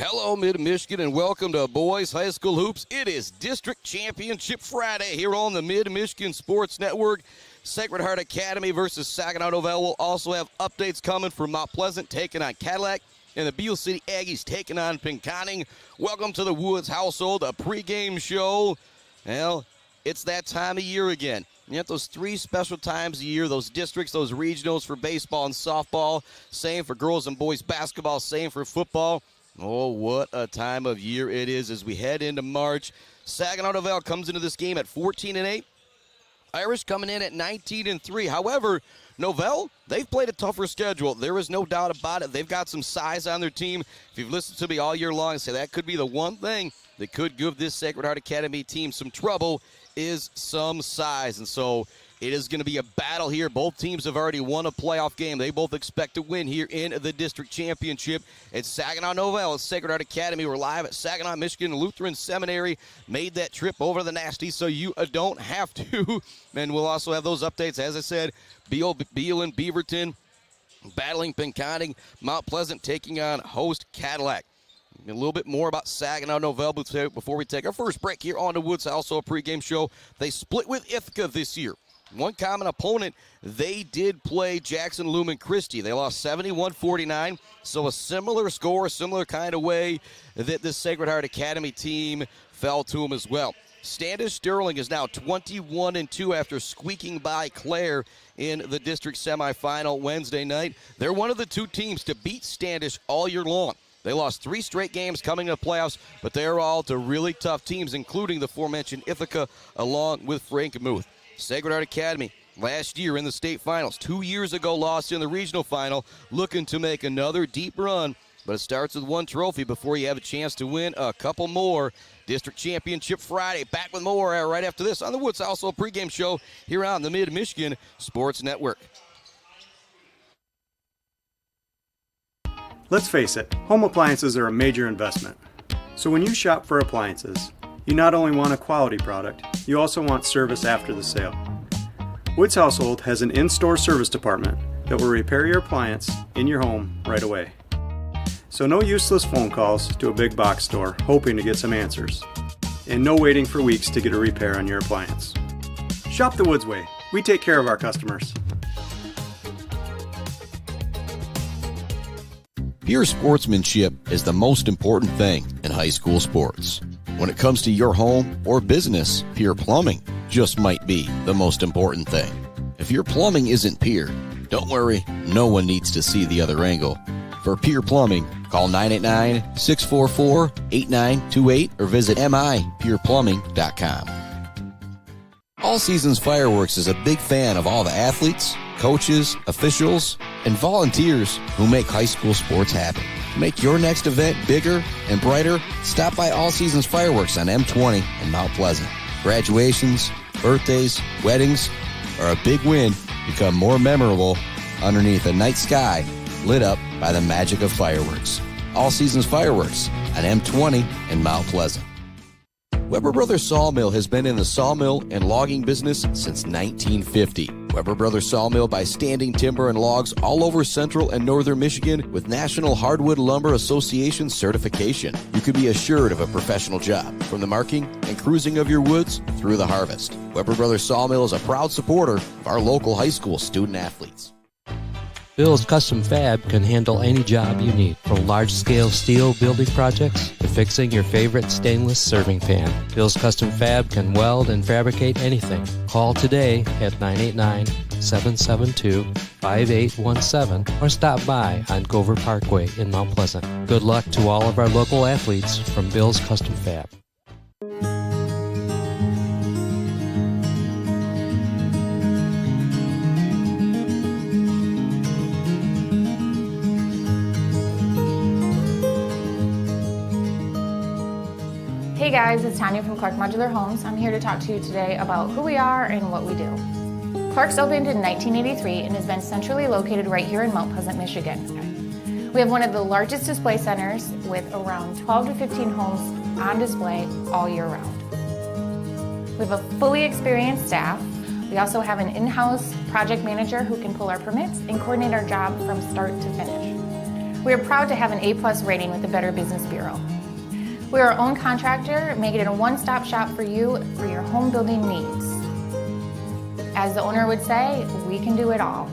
Hello, Mid-Michigan, and welcome to Boys High School Hoops. It is District Championship Friday here on the Mid-Michigan Sports Network. Sacred Heart Academy versus Saginaw Nouvel. We'll also have updates coming from Mount Pleasant taking on Cadillac, and the Beale City Aggies taking on Pinconning. Welcome to the Woods household, a pregame show. Well, it's that time of year again. You have those three special times a year, those districts, those regionals for baseball and softball. Same for girls and boys basketball, same for football. Oh, what a time of year it is as we head into March. Saginaw Nouvel comes into this game at 14-8. Irish coming in at 19-3. However, Nouvel, they've played a tougher schedule. There is no doubt about it. They've got some size on their team. If you've listened to me all year long, say that could be the one thing that could give this Sacred Heart Academy team some trouble is some size. And so it is going to be a battle here. Both teams have already won a playoff game. They both expect to win here in the district championship. It's Saginaw Nouvel. It's Sacred Heart Academy. We're live at Saginaw, Michigan. Lutheran Seminary made that trip over the Nasty, so you don't have to. And we'll also have those updates. As I said, Beale and Beaverton battling Pinconning. Mount Pleasant taking on host Cadillac. A little bit more about Saginaw Nouvel before we take our first break here on the Woods. Also a pregame show. They split with Ithaca this year. One common opponent, they did play Jackson Lumen Christie. They lost 71-49, so a similar score, similar kind of way that this Sacred Heart Academy team fell to them as well. Standish Sterling is now 21-2 after squeaking by Clare in the district semifinal Wednesday night. They're one of the two teams to beat Standish all year long. They lost 3 straight games coming to the playoffs, but they're all to really tough teams, including the aforementioned Ithaca along with Frankenmuth. Sacred Heart Academy last year in the state finals. 2 years ago lost in the regional final, looking to make another deep run. But it starts with one trophy before you have a chance to win a couple more. District Championship Friday. Back with more right after this on the Woods. Also a pregame show here on the Mid-Michigan Sports Network. Let's face it, home appliances are a major investment. So when you shop for appliances, you not only want a quality product, you also want service after the sale. Woods Household has an in-store service department that will repair your appliance in your home right away. So no useless phone calls to a big box store hoping to get some answers. And no waiting for weeks to get a repair on your appliance. Shop the Woods way. We take care of our customers. Pure sportsmanship is the most important thing in high school sports. When it comes to your home or business, Pure Plumbing just might be the most important thing. If your plumbing isn't pure, don't worry, no one needs to see the other angle. For Pure Plumbing, call 989-644-8928 or visit mipureplumbing.com. All Seasons Fireworks is a big fan of all the athletes, coaches, officials, and volunteers who make high school sports happen. Make your next event bigger and brighter. Stop by All Seasons Fireworks on M20 in Mount Pleasant. Graduations, birthdays, weddings, or a big win become more memorable underneath a night sky lit up by the magic of fireworks. All Seasons Fireworks on M20 in Mount Pleasant. Weber Brothers Sawmill has been in the sawmill and logging business since 1950. Weber Brothers Sawmill buys standing timber and logs all over central and northern Michigan with National Hardwood Lumber Association certification. You can be assured of a professional job, from the marking and cruising of your woods through the harvest. Weber Brothers Sawmill is a proud supporter of our local high school student athletes. Bill's Custom Fab can handle any job you need, from large-scale steel building projects to fixing your favorite stainless serving pan. Bill's Custom Fab can weld and fabricate anything. Call today at 989-772-5817 or stop by on Gover Parkway in Mount Pleasant. Good luck to all of our local athletes from Bill's Custom Fab. Hey guys, it's Tanya from Clark Modular Homes. I'm here to talk to you today about who we are and what we do. Clark's opened in 1983 and has been centrally located right here in Mount Pleasant, Michigan. We have one of the largest display centers with around 12 to 15 homes on display all year round. We have a fully experienced staff. We also have an in-house project manager who can pull our permits and coordinate our job from start to finish. We are proud to have an A+ rating with the Better Business Bureau. We are our own contractor, making it a one-stop shop for you for your home building needs. As the owner would say, we can do it all.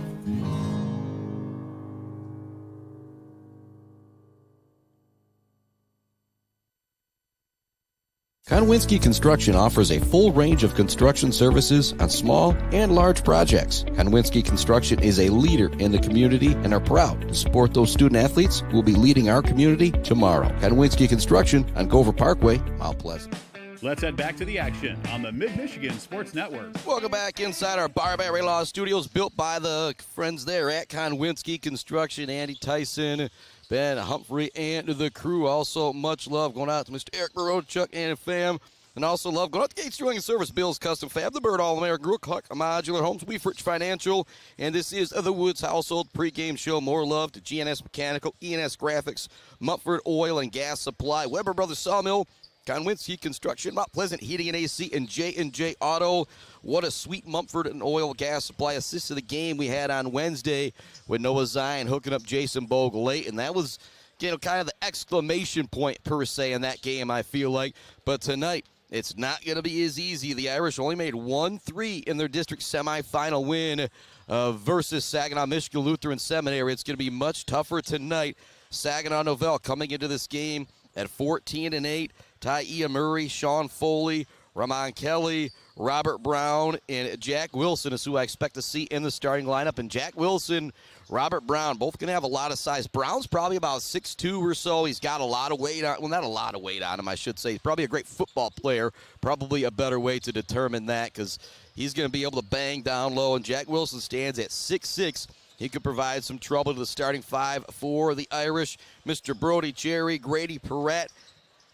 Konwinski Construction offers a full range of construction services on small and large projects. Konwinski Construction is a leader in the community and are proud to support those student athletes who will be leading our community tomorrow. Konwinski Construction on Gover Parkway, Mount Pleasant. Let's head back to the action on the Mid-Michigan Sports Network. Welcome back inside our Barberry Law Studios, built by the friends there at Konwinski Construction. Andy Tyson, Ben Humphrey, and the crew. Also, much love going out to Mr. Eric Barochuk and fam. And also love going out to Gates Drilling and Service, Bill's Custom Fab, the Bird All-American Group, Clark Modular Homes, Weefrich Financial. And this is the Woods Household pregame show. More love to GNS Mechanical, ENS Graphics, Mumford Oil and Gas Supply, Weber Brothers Sawmill, Konwinski Construction, Mount Pleasant Heating and AC, and J&J Auto. What a sweet Mumford and Oil Gas Supply assist to the game we had on Wednesday with Noah Zion hooking up Jason Bogue late. And that was, kind of the exclamation point per se in that game, I feel like. But tonight, it's not going to be as easy. The Irish only made 1-3 in their district semifinal win versus Saginaw Michigan Lutheran Seminary. It's going to be much tougher tonight. Saginaw Nouvel coming into this game at 14-8. Ty Murray, Sean Foley, Ramon Kelly, Robert Brown, and Jack Wilson is who I expect to see in the starting lineup. And Jack Wilson, Robert Brown, both going to have a lot of size. Brown's probably about 6'2" or so. He's got a lot of weight on, well, not a lot of weight on him, I should say. He's probably a great football player. Probably a better way to determine that because he's going to be able to bang down low. And Jack Wilson stands at 6'6". He could provide some trouble to the starting five for the Irish. Mr. Brody Cherry, Grady Perrette,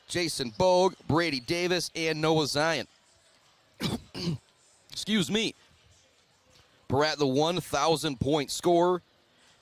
Jason Bogue, Brady Davis, and Noah Zion. Excuse me. Perrette, the 1,000-point scorer.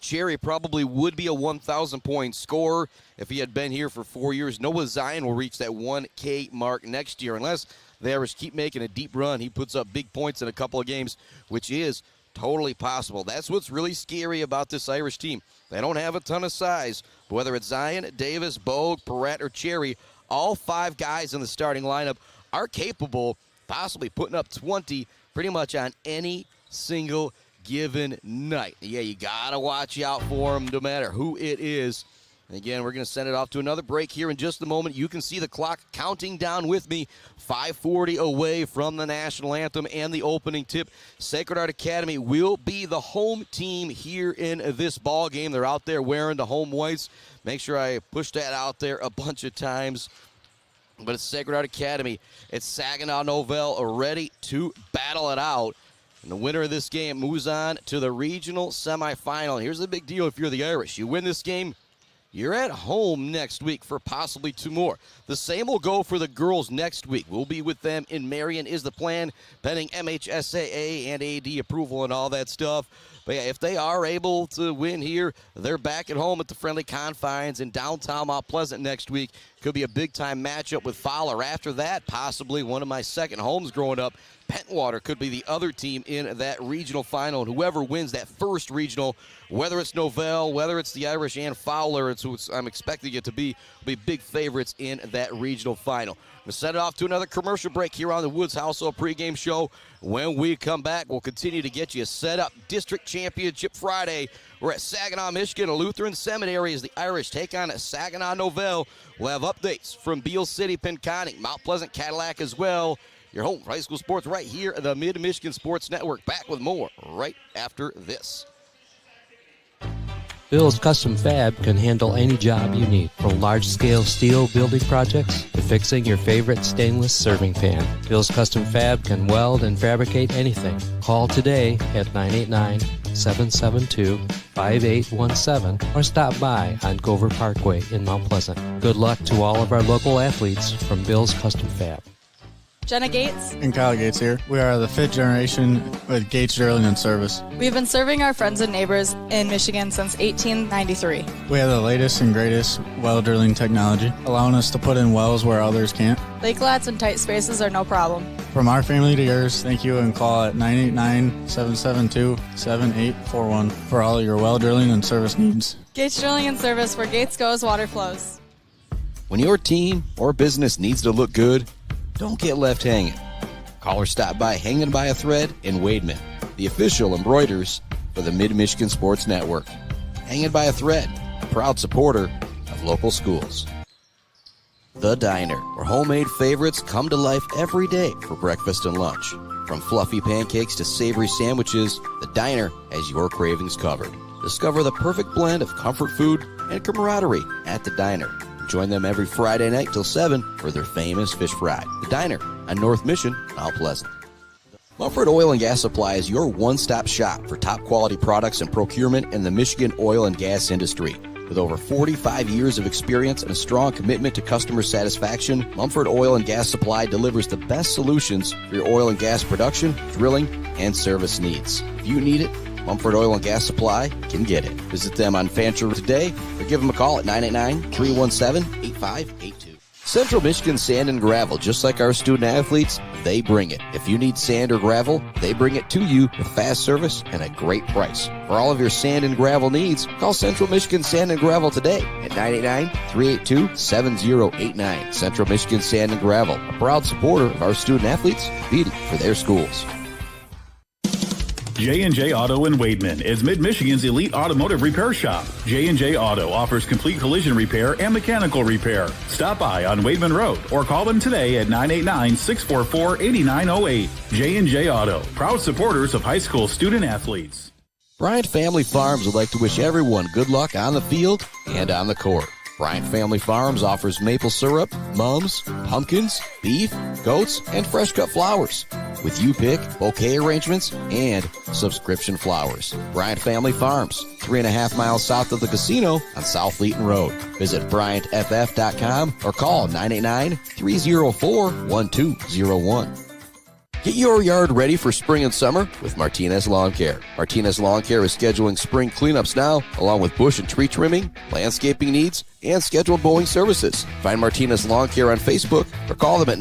Cherry probably would be a 1,000-point scorer if he had been here for 4 years. Noah Zion will reach that 1K mark next year unless the Irish keep making a deep run. He puts up big points in a couple of games, which is totally possible. That's what's really scary about this Irish team. They don't have a ton of size. But whether it's Zion, Davis, Bogue, Perrette, or Cherry, all five guys in the starting lineup are capable possibly putting up 20 pretty much on any single given night. Yeah, you got to watch out for them no matter who it is. And again, we're going to send it off to another break here in just a moment. You can see the clock counting down with me. 5:40 away from the national anthem and the opening tip. Sacred Heart Academy will be the home team here in this ball game. They're out there wearing the home whites. Make sure I push that out there a bunch of times. But it's Sacred Heart Academy. It's Saginaw Nouvel ready to battle it out. And the winner of this game moves on to the regional semifinal. Here's the big deal if you're the Irish. You win this game, you're at home next week for possibly two more. The same will go for the girls next week. We'll be with them in Marion is the plan, pending MHSAA and AD approval and all that stuff. But yeah, if they are able to win here, they're back at home at the friendly confines in downtown Mount Pleasant next week. Could be a big-time matchup with Fowler. After that, possibly one of my second homes growing up, Pentwater could be the other team in that regional final. And whoever wins that first regional, whether it's Nouvel, whether it's the Irish and Fowler, it's who I'm expecting it to be, will be big favorites in that regional final. We'll set it off to another commercial break here on the Woods Household pregame show. When we come back, we'll continue to get you set up. District Championship Friday. We're at Saginaw, Michigan, Lutheran Seminary as the Irish take on Saginaw Nouvel. We'll have updates from Beale City, Pinconning, Mount Pleasant, Cadillac as well. Your home for high school sports right here at the Mid-Michigan Sports Network. Back with more right after this. Bill's Custom Fab can handle any job you need, from large-scale steel building projects to fixing your favorite stainless serving pan. Bill's Custom Fab can weld and fabricate anything. Call today at 989-772-5817 or stop by on Gover Parkway in Mount Pleasant. Good luck to all of our local athletes from Bill's Custom Fab. Jenna Gates and Kyle Gates here. We are the 5th generation with Gates Drilling and Service. We've been serving our friends and neighbors in Michigan since 1893. We have the latest and greatest well drilling technology, allowing us to put in wells where others can't. Lake lots and tight spaces are no problem. From our family to yours, thank you, and call at 989-772-7841 for all your well drilling and service needs. Gates Drilling and Service, where Gates goes, water flows. When your team or business needs to look good, don't get left hanging. Call or stop by Hanging by a Thread in Wademan, the official embroiders for the Mid-Michigan Sports Network. Hanging by a Thread, a proud supporter of local schools. The Diner, where homemade favorites come to life every day for breakfast and lunch. From fluffy pancakes to savory sandwiches, The Diner has your cravings covered. Discover the perfect blend of comfort food and camaraderie at The Diner. Join them every Friday night till 7 for their famous fish fry. The Diner on North Mission, Mount Pleasant. Mumford Oil and Gas Supply is your one-stop shop for top quality products and procurement in the Michigan oil and gas industry. With over 45 years of experience and a strong commitment to customer satisfaction, Mumford Oil and Gas Supply delivers the best solutions for your oil and gas production, drilling, and service needs. If you need it, Mumford Oil and Gas Supply can get it. Visit them on Fancher today or give them a call at 989-317-8582. Central Michigan Sand and Gravel, just like our student athletes, they bring it. If you need sand or gravel, they bring it to you with fast service and a great price. For all of your sand and gravel needs, call Central Michigan Sand and Gravel today at 989-382-7089. Central Michigan Sand and Gravel, a proud supporter of our student athletes competing for their schools. J&J Auto in Wademan is Mid-Michigan's elite automotive repair shop. J&J Auto offers complete collision repair and mechanical repair. Stop by on Wademan Road or call them today at 989-644-8908. J&J Auto, proud supporters of high school student athletes. Bryant Family Farms would like to wish everyone good luck on the field and on the court. Bryant Family Farms offers maple syrup, mums, pumpkins, beef, goats, and fresh cut flowers. With you pick, bouquet arrangements, and subscription flowers. Bryant Family Farms, 3.5 miles south of the casino on South Leeton Road. Visit BryantFF.com or call 989-304-1201. Get your yard ready for spring and summer with Martinez Lawn Care. Martinez Lawn Care is scheduling spring cleanups now, along with bush and tree trimming, landscaping needs, and scheduled mowing services. Find Martinez Lawn Care on Facebook or call them at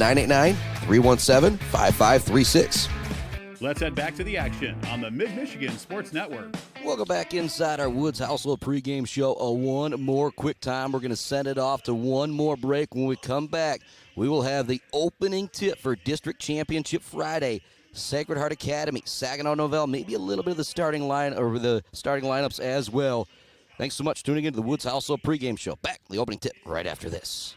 989-317-5536. Let's head back to the action on the Mid-Michigan Sports Network. Welcome back inside our Woods Household pregame show. One more quick time. We're going to send it off to one more break. When we come back, we will have the opening tip for District Championship Friday. Sacred Heart Academy, Saginaw Nouvel, maybe a little bit of the starting lineups as well. Thanks so much for tuning into the Woods Household pregame show. Back the opening tip right after this.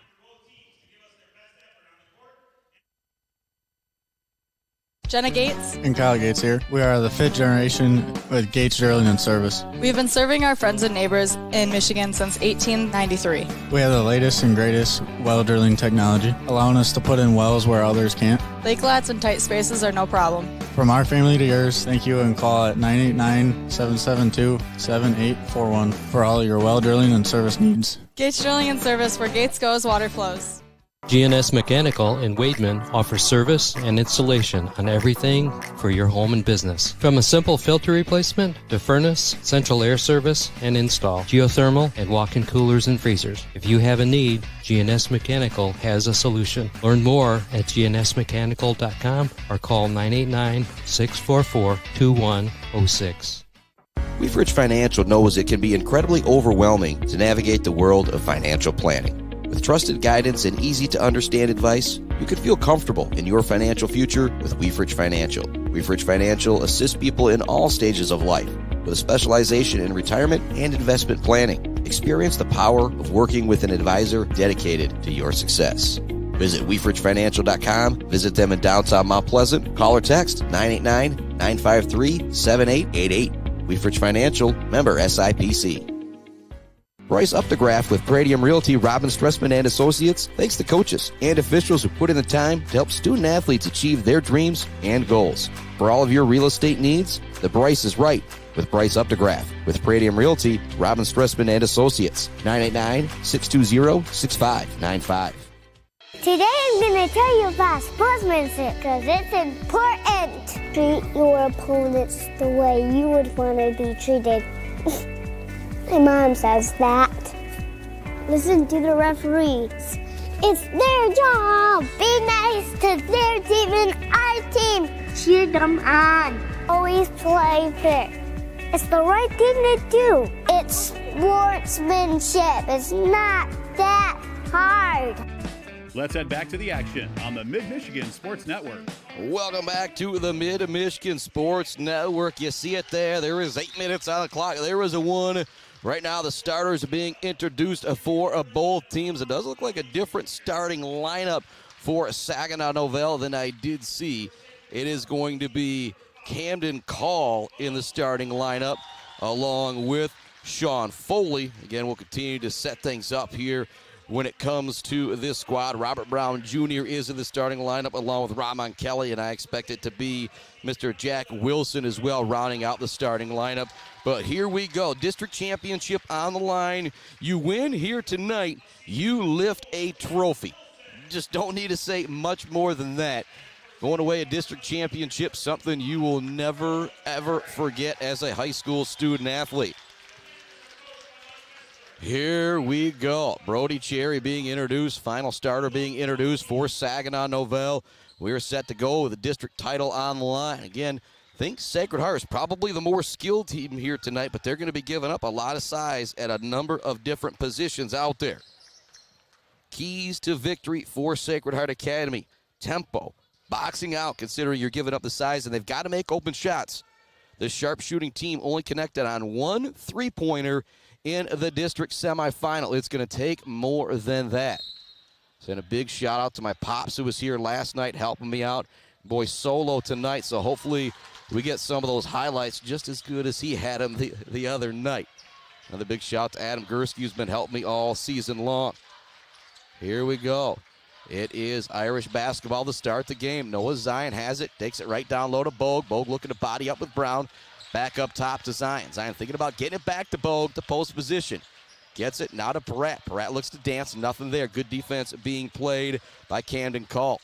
Jenna Gates And Kyle Gates here. We are the 5th generation with Gates Drilling and Service. We've been serving our friends and neighbors in Michigan since 1893. We have the latest and greatest well drilling technology, allowing us to put in wells where others can't. Lake lots and tight spaces are no problem. From our family to yours, thank you, and call at 989-772-7841 for all your well drilling and service needs. Gates Drilling and Service, where Gates goes, water flows. GNS Mechanical in Wademan offers service and installation on everything for your home and business. From a simple filter replacement to furnace, central air service, and install, geothermal, and walk-in coolers and freezers. If you have a need, GNS Mechanical has a solution. Learn more at gnsmechanical.com or call 989-644-2106. Weefridge Financial knows it can be incredibly overwhelming to navigate the world of financial planning. With trusted guidance and easy-to-understand advice, you can feel comfortable in your financial future with Weefridge Financial. Weefridge Financial assists people in all stages of life with a specialization in retirement and investment planning. Experience the power of working with an advisor dedicated to your success. Visit WeefridgeFinancial.com. Visit them in downtown Mount Pleasant. Call or text 989-953-7888. Weefridge Financial, member SIPC. Bryce Updegraff with Pradium Realty, Robin Stressman and Associates thanks the coaches and officials who put in the time to help student athletes achieve their dreams and goals. For all of your real estate needs, the Bryce is right with Bryce Updegraff. With Pradium Realty, Robin Stressman and Associates, 989-620-6595. Today I'm going to tell you about sportsmanship because it's important. Treat your opponents the way you would want to be treated. My mom says that. Listen to the referees. It's their job. Be nice to their team and our team. Cheer them on. Always play fair. It's the right thing to do. It's sportsmanship. It's not that hard. Let's head back to the action on the Mid-Michigan Sports Network. Welcome back to the Mid-Michigan Sports Network. You see it there. There is 8 minutes on the clock. There is a 1. Right now the starters are being introduced for both teams. It does look like a different starting lineup for Saginaw Nouvel than I did see. It is going to be Camden Call in the starting lineup along with Sean Foley. Again, we'll continue to set things up here when it comes to this squad. Robert Brown Jr. is in the starting lineup along with Ramon Kelly, and I expect it to be Mr. Jack Wilson as well rounding out the starting lineup. But here we go. District championship on the line. You win here tonight, you lift a trophy. Just don't need to say much more than that. Going away a district championship, something you will never, ever forget as a high school student athlete. Here we go. Brody Cherry being introduced, final starter being introduced for Saginaw Nouvel. We're set to go with the district title on the line. Again, I think Sacred Heart is probably the more skilled team here tonight, but they're going to be giving up a lot of size at a number of different positions out there. Keys to victory for Sacred Heart Academy. Tempo, boxing out considering you're giving up the size, and they've got to make open shots. The sharpshooting team only connected on 1 3-pointer in the district semifinal. It's going to take more than that. Send a big shout out to my pops who was here last night helping me out. Boy, solo tonight, so hopefully we get some of those highlights just as good as he had them the other night. Another big shout out to Adam Gursky, who's been helping me all season long. Here we go. It is Irish basketball to start the game. Noah Zion has it, takes it right down low to Bogue. Bogue looking to body up with Brown. Back up top to Zion. Zion thinking about getting it back to Bogue to post position. Gets it now to Peratt. Peratt looks to dance. Nothing there. Good defense being played by Camden Call.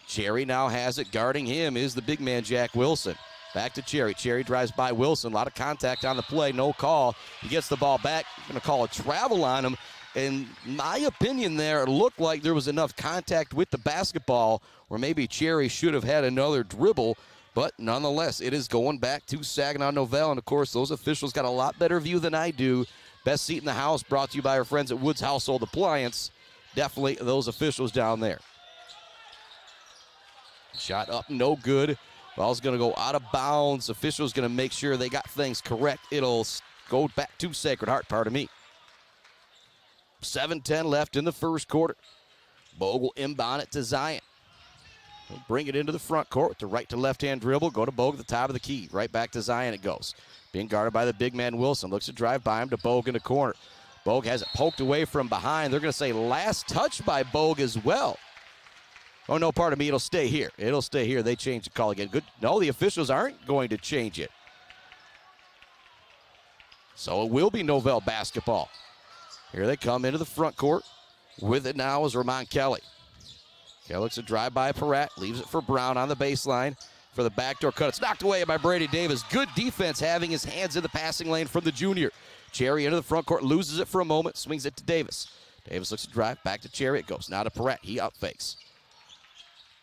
Cherry now has it. Guarding him is the big man, Jack Wilson. Back to Cherry. Cherry drives by Wilson. A lot of contact on the play. No call. He gets the ball back. Going to call a travel on him. In my opinion there, it looked like there was enough contact with the basketball where maybe Cherry should have had another dribble. But nonetheless, it is going back to Saginaw Nouvel. And, of course, those officials got a lot better view than I do. Best seat in the house brought to you by our friends at Woods Household Appliance. Definitely those officials down there. Shot up, no good. Ball's going to go out of bounds. Officials going to make sure they got things correct. It'll go back to Sacred Heart, pardon me. 7:10 left in the first quarter. Bogue will inbound it to Zion. He'll bring it into the front court with the right to left-hand dribble. Go to Bogue at the top of the key. Right back to Zion it goes. Being guarded by the big man Wilson. Looks to drive by him to Bogue in the corner. Bogue has it poked away from behind. They're going to say last touch by Bogue as well. Oh, no, pardon me. It'll stay here. It'll stay here. They change the call again. Good. No, the officials aren't going to change it. So it will be Nouvel basketball. Here they come into the front court. With it now is Ramon Kelly. Kelly looks to drive by Peratt. Leaves it for Brown on the baseline for the backdoor cut. It's knocked away by Brady Davis. Good defense having his hands in the passing lane from the junior. Cherry into the front court. Loses it for a moment. Swings it to Davis. Davis looks to drive. Back to Cherry. It goes now to Peratt. He up fakes.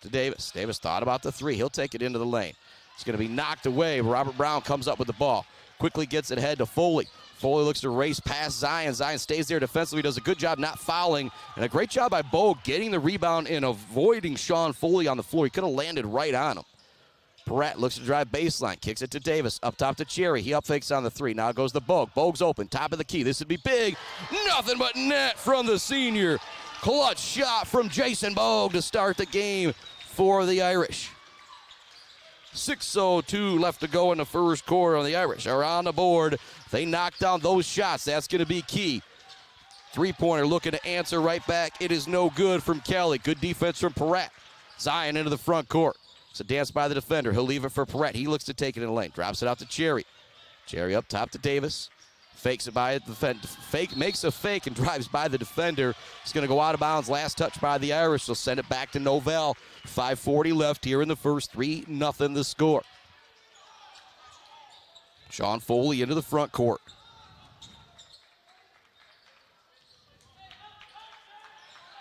To Davis. Davis thought about the three. He'll take it into the lane. It's going to be knocked away. Robert Brown comes up with the ball. Quickly gets it ahead to Foley. Foley looks to race past Zion. Zion stays there defensively, does a good job not fouling, and a great job by Bogue getting the rebound and avoiding Sean Foley on the floor. He could have landed right on him. Peratt looks to drive baseline, kicks it to Davis, up top to Cherry. He up fakes on the three. Now goes to Bogue. Bogue's open, top of the key. This would be big. Nothing but net from the senior. Clutch shot from Jason Bogue to start the game for the Irish. 6:02 left to go in the first quarter, and the Irish are on the board. They knock down those shots. That's going to be key. Three-pointer looking to answer right back. It is no good from Kelly. Good defense from Peratt. Zion into the front court. It's a dance by the defender. He'll leave it for Peratt. He looks to take it in the lane. Drops it out to Cherry. Cherry up top to Davis. Fakes it by the defender. Makes a fake and drives by the defender. It's going to go out of bounds. Last touch by the Irish. They'll send it back to Nouvel. 5:40 left here in the first. 3-0 the score. Sean Foley into the front court.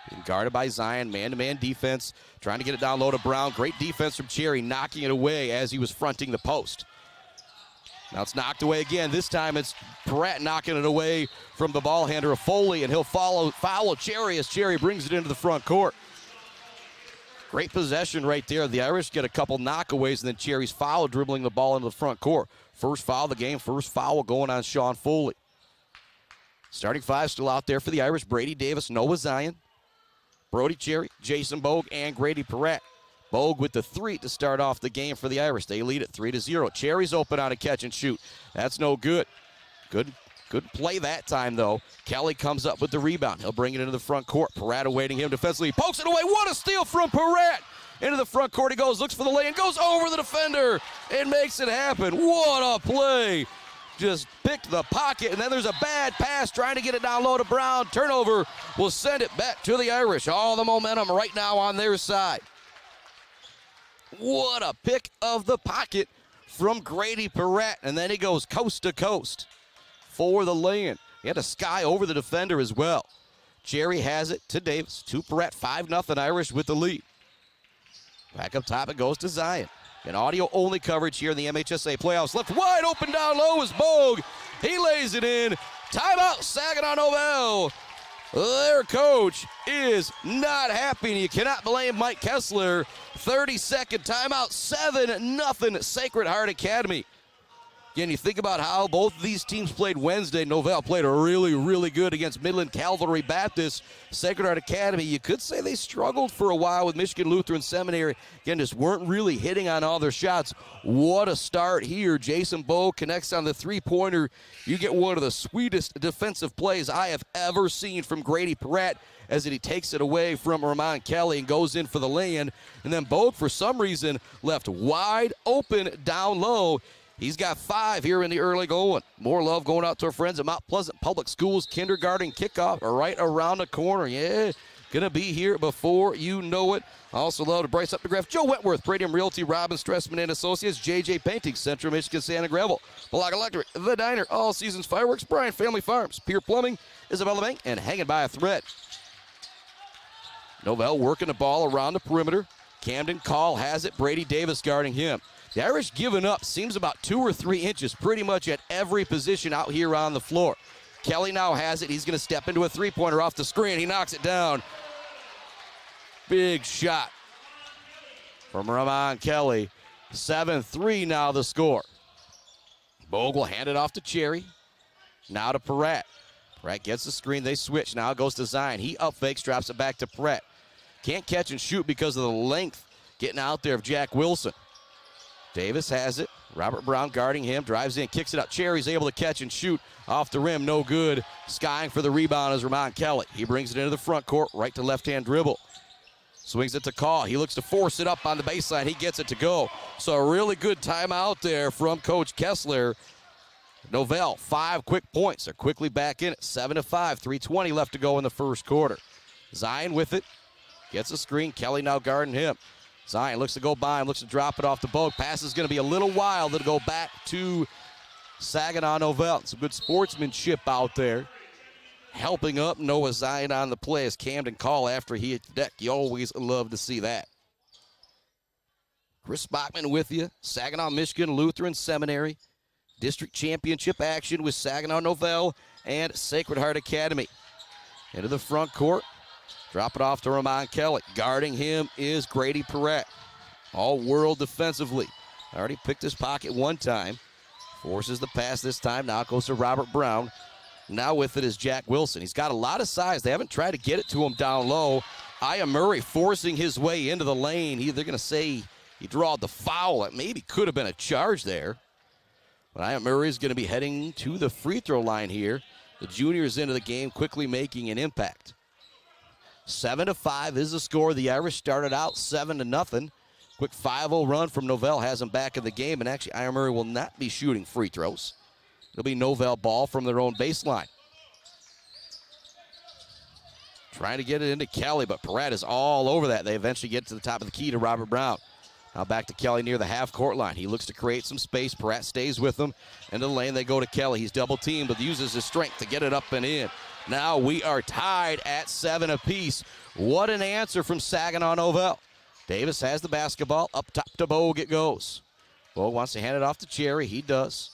Being guarded by Zion. Man-to-man defense. Trying to get it down low to Brown. Great defense from Cherry. Knocking it away as he was fronting the post. Now it's knocked away again. This time it's Pratt knocking it away from the ball handler of Foley, and he'll foul Cherry as Cherry brings it into the front court. Great possession right there. The Irish get a couple knockaways, and then Cherry's foul dribbling the ball into the front court. First foul of the game, first foul going on Sean Foley. Starting five still out there for the Irish. Brady Davis, Noah Zion, Brody Cherry, Jason Bogue, and Grady Pratt. Bogue with the three to start off the game for the Irish. They lead it 3-0. Cherry's open on a catch and shoot. That's no good. Good play that time, though. Kelly comes up with the rebound. He'll bring it into the front court. Pratt awaiting him defensively. He pokes it away. What a steal from Pratt. Into the front court he goes. Looks for the lay and goes over the defender and makes it happen. What a play. Just picked the pocket, and then there's a bad pass trying to get it down low to Brown. Turnover will send it back to the Irish. All the momentum right now on their side. What a pick of the pocket from Grady Pratt. And then he goes coast to coast for the lay-in. He had a sky over the defender as well. Cherry has it to Davis. To Pratt. 5-0 Irish with the lead. Back up top it goes to Zion. An audio-only coverage here in the MHSAA playoffs. Left wide open down low is Bogue. He lays it in. Timeout Saginaw Nouvel. Their coach is not happy, and you cannot blame Mike Kessler. 30-second timeout, 7-0 Sacred Heart Academy. Again, you think about how both of these teams played Wednesday. Nouvel played really, really good against Midland Calvary Baptist. Sacred Heart Academy, you could say they struggled for a while with Michigan Lutheran Seminary. Again, just weren't really hitting on all their shots. What a start here. Jason Bogue connects on the three-pointer. You get one of the sweetest defensive plays I have ever seen from Grady Pratt as he takes it away from Ramon Kelly and goes in for the lay-in. And then Bogue, for some reason, left wide open down low. He's got 5 here in the early going. More love going out to our friends at Mount Pleasant Public Schools. Kindergarten kickoff right around the corner. Yeah, going to be here before you know it. Also love to Bryce Updegraff, Joe Wentworth, Pradium Realty, Robin Stressman and Associates, JJ Painting, Central Michigan, Santa Gravel, Block Electric, The Diner, All Seasons Fireworks, Bryan Family Farms, Pier Plumbing, Isabella Bank, and Hanging by a Thread. Nouvel working the ball around the perimeter. Camden Call has it. Brady Davis guarding him. The Irish giving up seems about 2 or 3 inches pretty much at every position out here on the floor. Kelly now has it. He's going to step into a three-pointer off the screen. He knocks it down. Big shot from Ramon Kelly. 7-3 now the score. Bogue will hand it off to Cherry. Now to Pratt. Pratt gets the screen. They switch. Now it goes to Zion. He up fakes, drops it back to Pratt. Can't catch and shoot because of the length getting out there of Jack Wilson. Davis has it. Robert Brown guarding him. Drives in, kicks it out. Cherry's able to catch and shoot off the rim. No good. Skying for the rebound is Ramon Kelly. He brings it into the front court. Right to left-hand dribble. Swings it to Call. He looks to force it up on the baseline. He gets it to go. So a really good timeout there from Coach Kessler. Nouvel, 5 quick points. They're quickly back in it. 7-5. 3:20 left to go in the first quarter. Zion with it. Gets a screen. Kelly now guarding him. Zion looks to go by him, looks to drop it off the Bogue. Pass is going to be a little wild. It'll go back to Saginaw Nouvel. Some good sportsmanship out there. Helping up Noah Zion on the play as Camden Call after he hit the deck. You always love to see that. Chris Bachman with you. Saginaw, Michigan Lutheran Seminary. District championship action with Saginaw Nouvel and Sacred Heart Academy. Into the front court. Drop it off to Ramon Kelly. Guarding him is Grady Pratt. All world defensively. Already picked his pocket one time. Forces the pass this time. Now it goes to Robert Brown. Now with it is Jack Wilson. He's got a lot of size. They haven't tried to get it to him down low. Aya Murray forcing his way into the lane. They're going to say he drawed the foul. It maybe could have been a charge there. But Aya Murray is going to be heading to the free throw line here. The junior is into the game, quickly making an impact. 7-5 is the score. The Irish started out 7-0. Quick 5-0 run from Nouvel has him back in the game. And actually, Aya Murray will not be shooting free throws. It'll be Nouvel ball from their own baseline. Trying to get it into Kelly, but Perret is all over that. They eventually get to the top of the key to Robert Brown. Now back to Kelly near the half-court line. He looks to create some space. Perret stays with him. Into the lane, they go to Kelly. He's double-teamed, but uses his strength to get it up and in. Now we are tied at 7 apiece. What an answer from Saginaw Nouvel. Davis has the basketball. Up top to Bogue it goes. Bogue wants to hand it off to Cherry. He does.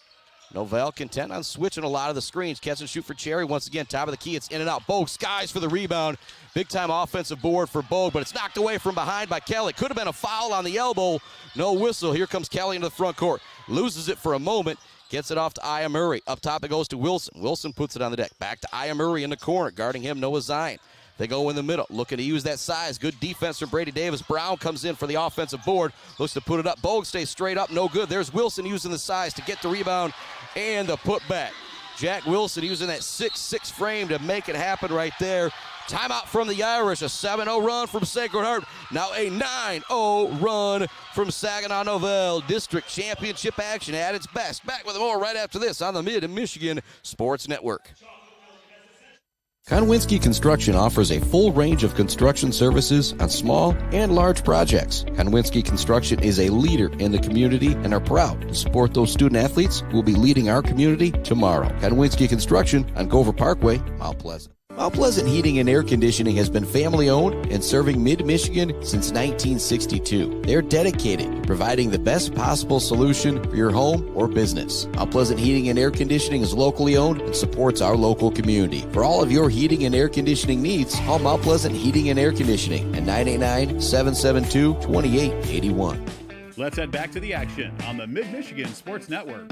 Nouvel content on switching a lot of the screens. Catch and shoot for Cherry. Once again, top of the key. It's in and out. Bogue skies for the rebound. Big-time offensive board for Bogue, but it's knocked away from behind by Kelly. Could have been a foul on the elbow. No whistle. Here comes Kelly into the front court. Loses it for a moment. Gets it off to Aya Murray. Up top it goes to Wilson. Wilson puts it on the deck. Back to Aya Murray in the corner. Guarding him, Noah Zion. They go in the middle, looking to use that size. Good defense from Brady Davis. Brown comes in for the offensive board. Looks to put it up. Bogue stays straight up. No good. There's Wilson using the size to get the rebound and the putback. Jack Wilson using that 6'6" frame to make it happen right there. Timeout from the Irish. A 7-0 run from Sacred Heart. Now a 9-0 run from Saginaw Nouvel. District championship action at its best. Back with more right after this on the Mid-Michigan Sports Network. Konwinski Construction offers a full range of construction services on small and large projects. Konwinski Construction is a leader in the community and are proud to support those student athletes who will be leading our community tomorrow. Konwinski Construction on Gover Parkway, Mount Pleasant. Mount Pleasant Heating and Air Conditioning has been family-owned and serving Mid-Michigan since 1962. They're dedicated to providing the best possible solution for your home or business. Mount Pleasant Heating and Air Conditioning is locally owned and supports our local community. For all of your heating and air conditioning needs, call Mount Pleasant Heating and Air Conditioning at 989-772-2881. Let's head back to the action on the Mid-Michigan Sports Network.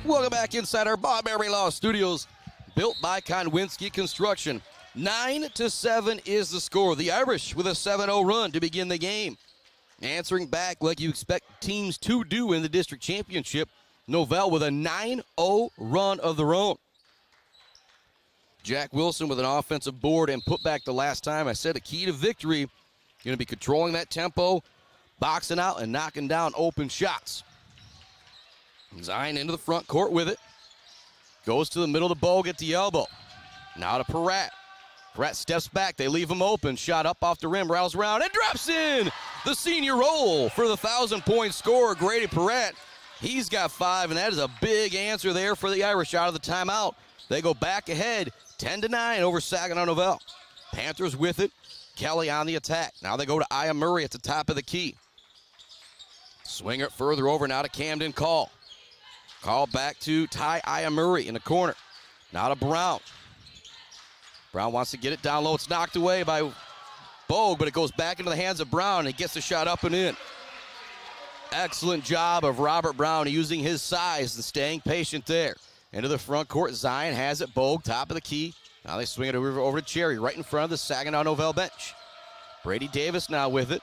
Welcome back inside our Barberry Law Studios. Built by Konwinski Construction. 9-7 is the score. The Irish with a 7-0 run to begin the game. Answering back like you expect teams to do in the district championship. Nouvel with a 9-0 run of their own. Jack Wilson with an offensive board and put back the last time. I said a key to victory. Going to be controlling that tempo, boxing out, and knocking down open shots. Zion into the front court with it. Goes to the middle of the Bogue at the elbow. Now to Perret. Perret steps back. They leave him open. Shot up off the rim. Rattles around and drops in. The senior roll for the 1,000-point scorer, Grady Perret. He's got 5, and that is a big answer there for the Irish out of the timeout. They go back ahead, 10-9 over Saginaw Nouvel. Panthers with it. Kelly on the attack. Now they go to Aya Murray at the top of the key. Swing it further over now to Camden Call. Call back to Ty Aya Murray in the corner. Now to Brown. Brown wants to get it down low. It's knocked away by Bogue, but it goes back into the hands of Brown, and he gets the shot up and in. Excellent job of Robert Brown using his size and staying patient there. Into the front court, Zion has it. Bogue, top of the key. Now they swing it over to Cherry, right in front of the Saginaw Nouvel bench. Brady Davis now with it.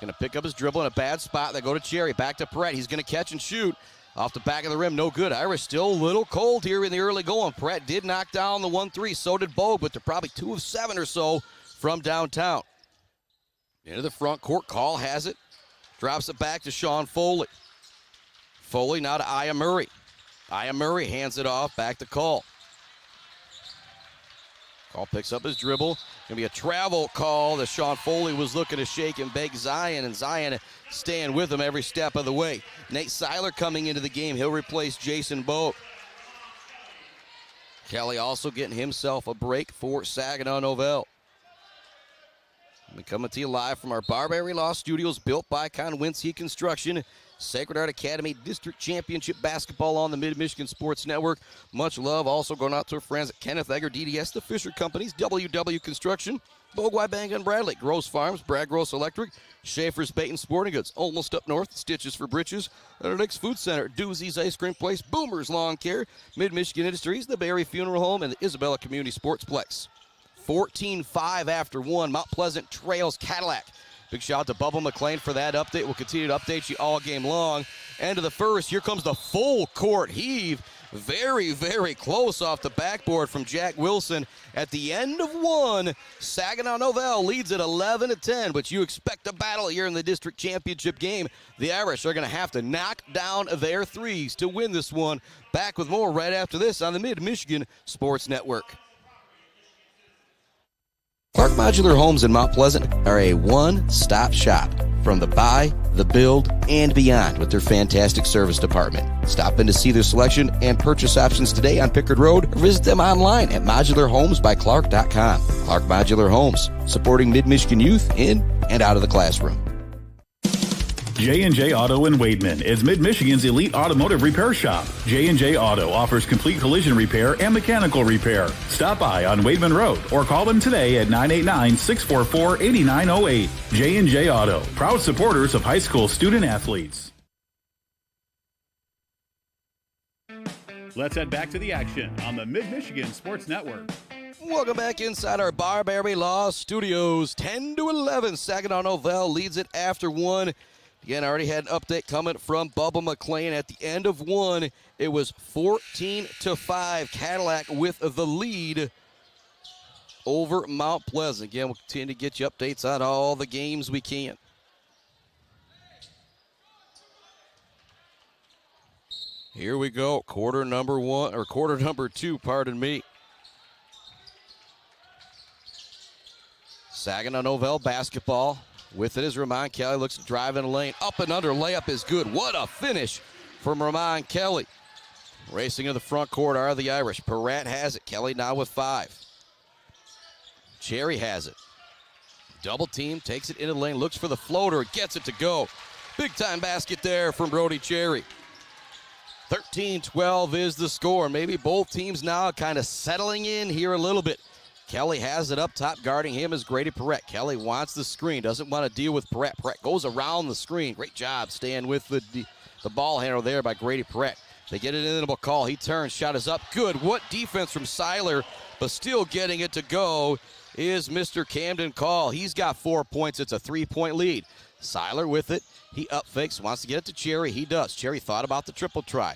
Going to pick up his dribble in a bad spot. They go to Cherry. Back to Perret. He's going to catch and shoot. Off the back of the rim, no good. Irish still a little cold here in the early going. Perret did knock down the 1-3. So did Bogue, but they're probably 2 of 7 or so from downtown. Into the front court. Call has it. Drops it back to Sean Foley. Foley now to Aya Murray. Aya Murray hands it off. Back to Call. Call picks up his dribble. Going to be a travel call that Sean Foley was looking to shake and bake Zion, and Zion staying with him every step of the way. Nate Seiler coming into the game. He'll replace Jason Bogue. Kelly also getting himself a break for Saginaw Nouvel. We're coming to you live from our Barberry Law Studios, built by Konwinski Construction. Sacred Heart Academy District Championship Basketball on the Mid-Michigan Sports Network. Much love also going out to our friends at Kenneth Egger, DDS, the Fisher Companies, WW Construction, Bogue Bank and Bradley, Gross Farms, Brad Gross Electric, Schaefer's Bait and Sporting Goods, almost up north, Stitches for Britches, our next food center, Doozy's Ice Cream Place, Boomer's Lawn Care, Mid-Michigan Industries, the Barry Funeral Home, and the Isabella Community Sportsplex. 14-5 after 1, Mount Pleasant trails Cadillac. Big shout out to Bubba McLean for that update. We'll continue to update you all game long. End of the first, here comes the full court heave Very, very close off the backboard from Jack Wilson. At the end of one, Saginaw Nouvel leads at 11-10, but you expect a battle here in the district championship game. The Irish are going to have to knock down their threes to win this one. Back with more right after this on the Mid-Michigan Sports Network. Clark Modular Homes in Mount Pleasant are a one-stop shop from the buy, the build, and beyond with their fantastic service department. Stop in to see their selection and purchase options today on Pickard Road or visit them online at modularhomesbyclark.com. Clark Modular Homes, supporting Mid-Michigan youth in and out of the classroom. J&J Auto in Wademan is Mid-Michigan's elite automotive repair shop. J&J Auto offers complete collision repair and mechanical repair. Stop by on Wademan Road or call them today at 989-644-8908. J&J Auto, proud supporters of high school student athletes. Let's head back to the action on the Mid-Michigan Sports Network. Welcome back inside our Barberry Law Studios. 10-11, Saginaw Nouvel leads it after one. Again, I already had an update coming from Bubba McLean. At the end of one, it was 14-5. Cadillac with the lead over Mount Pleasant. Again, we'll continue to get you updates on all the games we can. Here we go, quarter number two, pardon me. Saginaw Nouvel basketball. With it is Ramon Kelly, looks to drive in a lane. Up and under, layup is good. What a finish from Ramon Kelly. Racing to the front court are the Irish. Peratt has it. Kelly now with 5. Cherry has it. Double team, takes it into the lane, looks for the floater, gets it to go. Big time basket there from Brody Cherry. 13-12 is the score. Maybe both teams now kind of settling in here a little bit. Kelly has it up top. Guarding him is Grady Peratt. Kelly wants the screen, doesn't want to deal with Peratt. Peratt goes around the screen. Great job staying with the ball handler there by Grady Peratt. They get it in the call. He turns, shot is up. Good. What defense from Seiler, but still getting it to go is Mr. Camden Call. He's got 4 points. It's a 3-point lead. Seiler with it. He up fakes, wants to get it to Cherry. He does. Cherry thought about the triple try.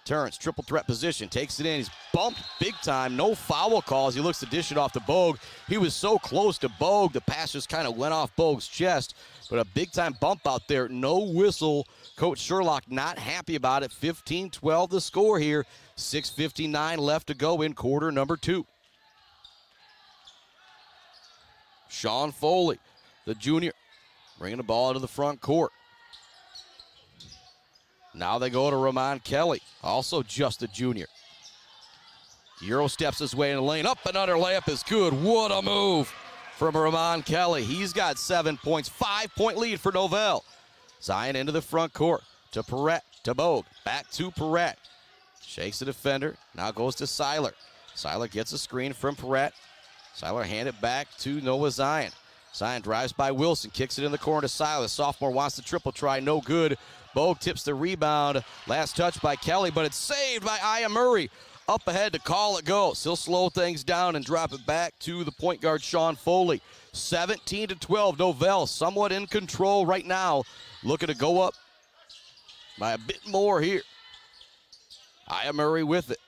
Turns, triple threat position, takes it in. He's bumped big time. No foul calls. He looks to dish it off to Bogue. He was so close to Bogue. The pass just kind of went off Bogue's chest. But a big time bump out there. No whistle. Coach Sherlock not happy about it. 15-12 the score here. 6:59 left to go in quarter number 2. Sean Foley, the junior, bringing the ball into the front court. Now they go to Ramon Kelly, also just a junior. Euro steps his way in the lane. Up and under, layup is good. What a move from Ramon Kelly. He's got 7 points. 5-point lead for Nouvel. Zion into the front court to Peratt, to Bogue. Back to Peratt. Shakes the defender. Now goes to Seiler. Seiler gets a screen from Peratt. Seiler hand it back to Noah Zion. Zion drives by Wilson, kicks it in the corner to Seiler. Sophomore wants the triple try, no good. Bogue tips the rebound. Last touch by Kelly, but it's saved by Aya Murray. Up ahead to call it go. He'll slow things down and drop it back to the point guard, Sean Foley. 17-12, Nouvel somewhat in control right now. Looking to go up by a bit more here. Aya Murray with it.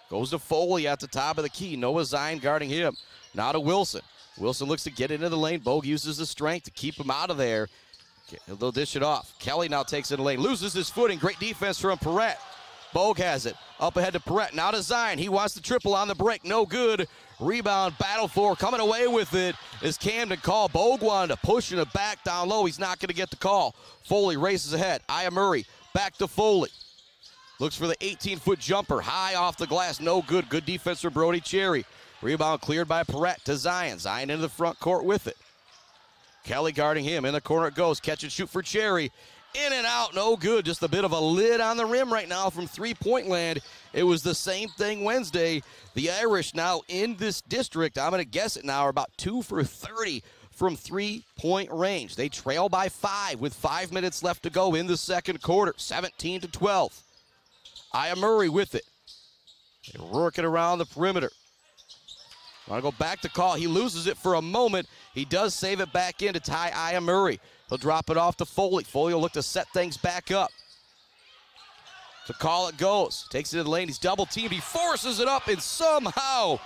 Goes to Foley at the top of the key. Noah Zion guarding him. Now to Wilson. Wilson looks to get into the lane. Bogue uses the strength to keep him out of there. They'll dish it off. Kelly now takes it in the lane. Loses his footing. Great defense from Peratt. Bogue has it. Up ahead to Peratt. Now to Zion. He wants the triple on the break. No good. Rebound. Battle for. Coming away with it is Camden Call. Bogue wanted to push it back down low. He's not going to get the call. Foley races ahead. Aya Murray. Back to Foley. Looks for the 18-foot jumper. High off the glass. No good. Good defense for Brody Cherry. Rebound cleared by Peratt to Zion. Zion into the front court with it. Kelly guarding him. In the corner it goes. Catch and shoot for Cherry. In and out. No good. Just a bit of a lid on the rim right now from three-point land. It was the same thing Wednesday. The Irish now in this district, I'm going to guess it now, are about 2 for 30 from three-point range. They trail by 5 with 5 minutes left to go in the second quarter. 17-12. Aya Murray with it. They're working around the perimeter. Want to go back to call. He loses it for a moment. He does save it back in to tie Aya Murray. He'll drop it off to Foley. Foley will look to set things back up. So call it goes. Takes it to the lane. He's double teamed. He forces it up and somehow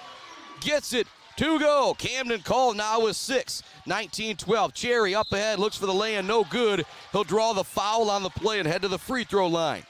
gets it to go. Camden Cole now with 6. 19-12. Cherry up ahead. Looks for the lay-in. No good. He'll draw the foul on the play and head to the free throw line.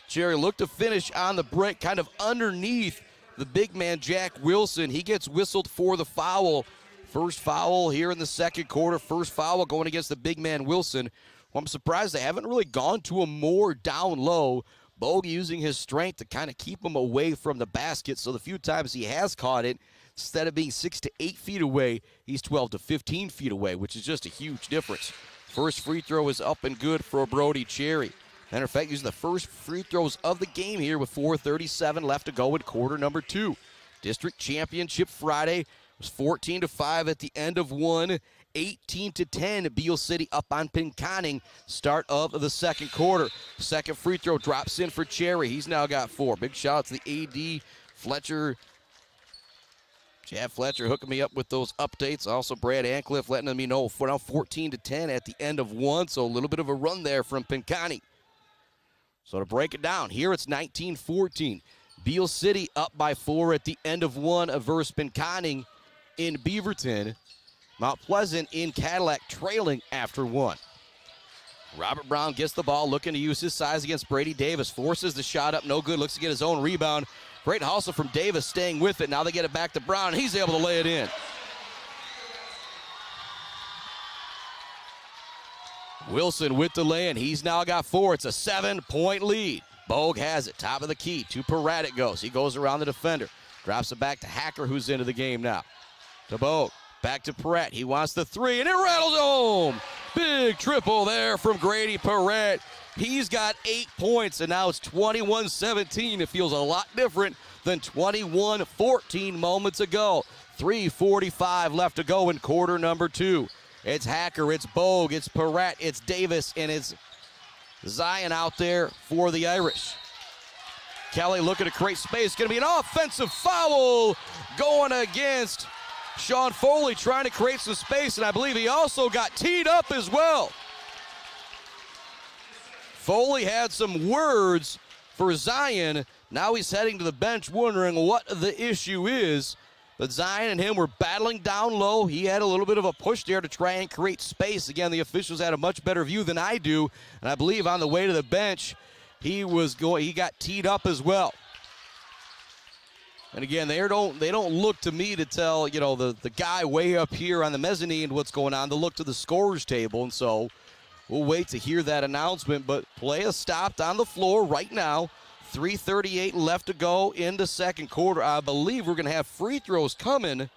Cherry looked to finish on the break, kind of underneath the big man, Jack Wilson. He gets whistled for the foul. First foul here in the second quarter. First foul going against the big man, Wilson. Well, I'm surprised they haven't really gone to him more down low. Bogue using his strength to kind of keep him away from the basket. So the few times he has caught it, instead of being 6 to 8 feet away, he's 12 to 15 feet away, which is just a huge difference. First free throw is up and good for Brody Cherry. Matter of fact, using the first free throws of the game here with 4:37 left to go in quarter number 2. District Championship Friday. It was 14-5 at the end of one. 18-10, Beale City up on Pinconning. Start of the second quarter. Second free throw drops in for Cherry. He's now got 4. Big shout out to the AD, Fletcher. Chad Fletcher hooking me up with those updates. Also, Brad Ancliffe letting me know we're now 14-10 at the end of one. So a little bit of a run there from Pinconning. So to break it down, here it's 19-14. Beale City up by 4 at the end of one versus Pinconning in Beaverton. Mount Pleasant in Cadillac trailing after one. Robert Brown gets the ball, looking to use his size against Brady Davis. Forces the shot up, no good. Looks to get his own rebound. Great hustle from Davis, staying with it. Now they get it back to Brown, and he's able to lay it in. Wilson with the lay-in. He's now got 4. It's a 7-point lead. Bogue has it. Top of the key. To Perrat it goes. He goes around the defender. Drops it back to Hacker, who's into the game now. To Bogue. Back to Perrat. He wants the 3, and it rattles home. Big triple there from Grady Perrat. He's got 8 points, and now it's 21-17. It feels a lot different than 21-14 moments ago. 3:45 left to go in quarter number 2. It's Hacker, it's Bogue, it's Perrat, it's Davis, and it's Zion out there for the Irish. Kelly looking to create space. Going to be an offensive foul going against Sean Foley, trying to create some space, and I believe he also got teed up as well. Foley had some words for Zion. Now he's heading to the bench wondering what the issue is. But Zion and him were battling down low. He had a little bit of a push there to try and create space. Again, the officials had a much better view than I do. And I believe on the way to the bench, he got teed up as well. And again, they don't look to me to tell, the guy way up here on the mezzanine what's going on. They'll look to the scorer's table. And so we'll wait to hear that announcement. But play is stopped on the floor right now. 3:38 left to go in the second quarter. I believe we're going to have free throws coming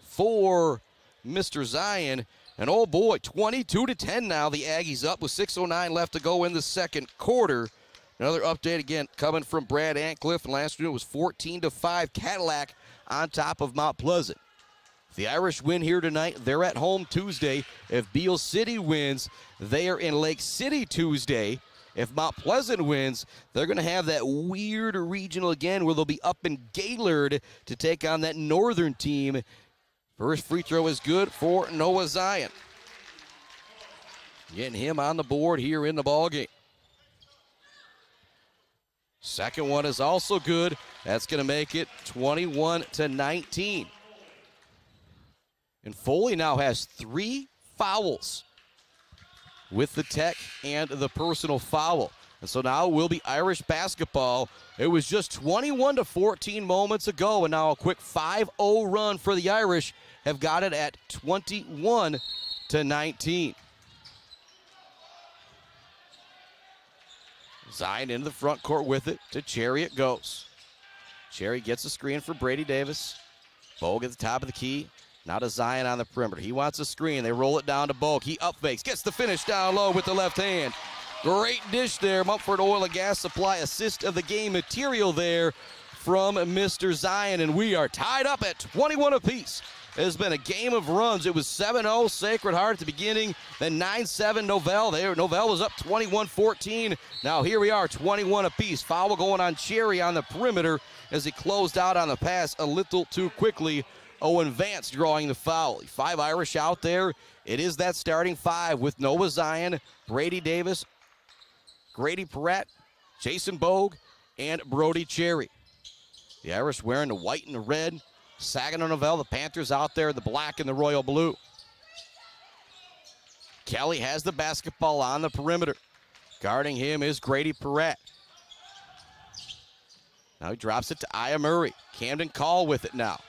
for Mr. Zion. And oh boy, 22-10 now. The Aggies up with 6:09 left to go in the second quarter. Another update again coming from Brad Ancliffe. And last year it was 14-5 Cadillac on top of Mount Pleasant. If the Irish win here tonight, they're at home Tuesday. If Beale City wins, they are in Lake City Tuesday. If Mount Pleasant wins, they're going to have that weird regional again where they'll be up in Gaylord to take on that northern team. First free throw is good for Noah Zion. Getting him on the board here in the ballgame. Second one is also good. That's going to make it 21-19. And Foley now has 3 fouls with the tech and the personal foul. And so now it will be Irish basketball. It was just 21-14 moments ago, and now a quick 5-0 run for the Irish have got it at 21-19. Zion into the front court with it. To Cherry it goes. Cherry gets a screen for Brady Davis. Bogue at the top of the key. Now to Zion on the perimeter. He wants a screen. They roll it down to Bogue. He up fakes. Gets the finish down low with the left hand. Great dish there. Mumford Oil and Gas Supply assist of the game material there from Mr. Zion. And we are tied up at 21 apiece. It has been a game of runs. It was 7-0 Sacred Heart at the beginning. Then 9-7 Nouvel. Nouvel was up 21-14. Now here we are, 21 apiece. Foul going on Cherry on the perimeter as he closed out on the pass a little too quickly. Owen Vance drawing the foul. 5 Irish out there. It is that starting 5 with Noah Zion, Brady Davis, Grady Perrette, Jason Bogue, and Brody Cherry. The Irish wearing the white and the red. Saginaw Nouvel, the Panthers out there, the black and the royal blue. Kelly has the basketball on the perimeter. Guarding him is Grady Perrette. Now he drops it to Aya Murray. Camden Call with it now.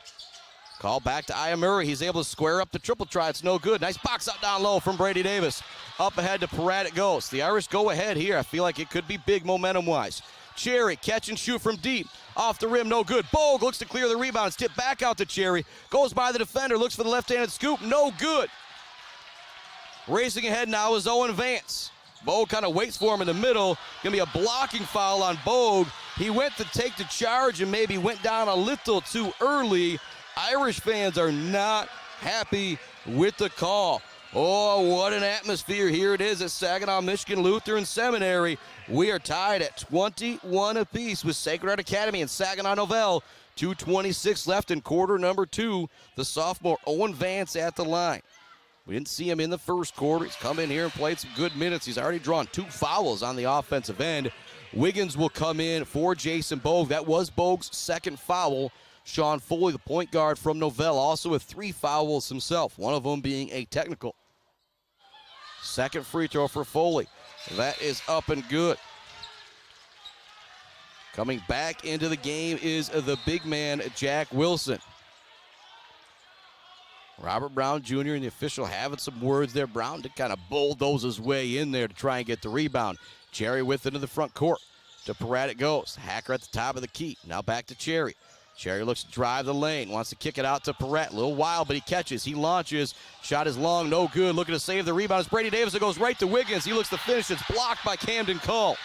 Call back to Aya Murray. He's able to square up the triple try. It's no good. Nice box out down low from Brady Davis. Up ahead to Perrette it goes. The Irish go ahead here. I feel like it could be big momentum-wise. Cherry, catch and shoot from deep. Off the rim, no good. Bogue looks to clear the rebound. Tip back out to Cherry. Goes by the defender, looks for the left-handed scoop. No good. Racing ahead now is Owen Vance. Bogue kind of waits for him in the middle. Going to be a blocking foul on Bogue. He went to take the charge and maybe went down a little too early. Irish fans are not happy with the call. Oh, what an atmosphere here it is at Saginaw Michigan Lutheran Seminary. We are tied at 21 apiece with Sacred Heart Academy and Saginaw Nouvel. 2:26 left in quarter number 2. The sophomore Owen Vance at the line. We didn't see him in the first quarter. He's come in here and played some good minutes. He's already drawn 2 fouls on the offensive end. Wiggins will come in for Jason Bogue. That was Bogue's second foul. Sean Foley, the point guard from Nouvel, also with 3 fouls himself, one of them being a technical. Second free throw for Foley. That is up and good. Coming back into the game is the big man, Jack Wilson. Robert Brown Jr. and the official having some words there. Brown to kind of bulldoze his way in there to try and get the rebound. Cherry with it into the front court. To Perrette it goes. Hacker at the top of the key. Now back to Cherry. Cherry looks to drive the lane. Wants to kick it out to Perrette. A little wild, but he catches. He launches. Shot is long, no good. Looking to save the rebound. It's Brady Davis. It goes right to Wiggins. He looks to finish. It's blocked by Camden Call.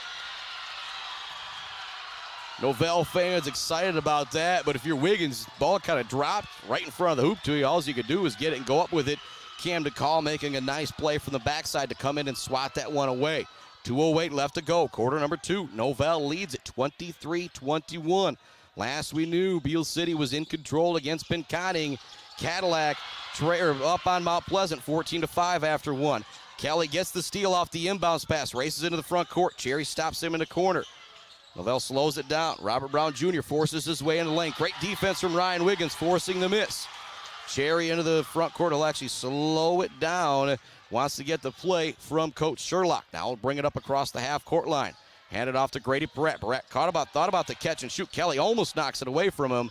Nouvel fans excited about that, but if you're Wiggins, ball kind of dropped right in front of the hoop to you. All you could do is get it and go up with it. Camden Call making a nice play from the backside to come in and swat that one away. 2:08 left to go. Quarter number 2. Nouvel leads at 23-21. Last we knew, Beale City was in control against Pinconning. Cadillac up on Mount Pleasant, 14-5 after 1. Kelly gets the steal off the inbounds pass, races into the front court. Cherry stops him in the corner. Nouvel slows it down. Robert Brown Jr. forces his way into the lane. Great defense from Ryan Wiggins, forcing the miss. Cherry into the front court will actually slow it down. Wants to get the play from Coach Sherlock. Now he'll bring it up across the half-court line. Hand it off to Grady Perrette. Perrette thought about the catch and shoot. Kelly almost knocks it away from him.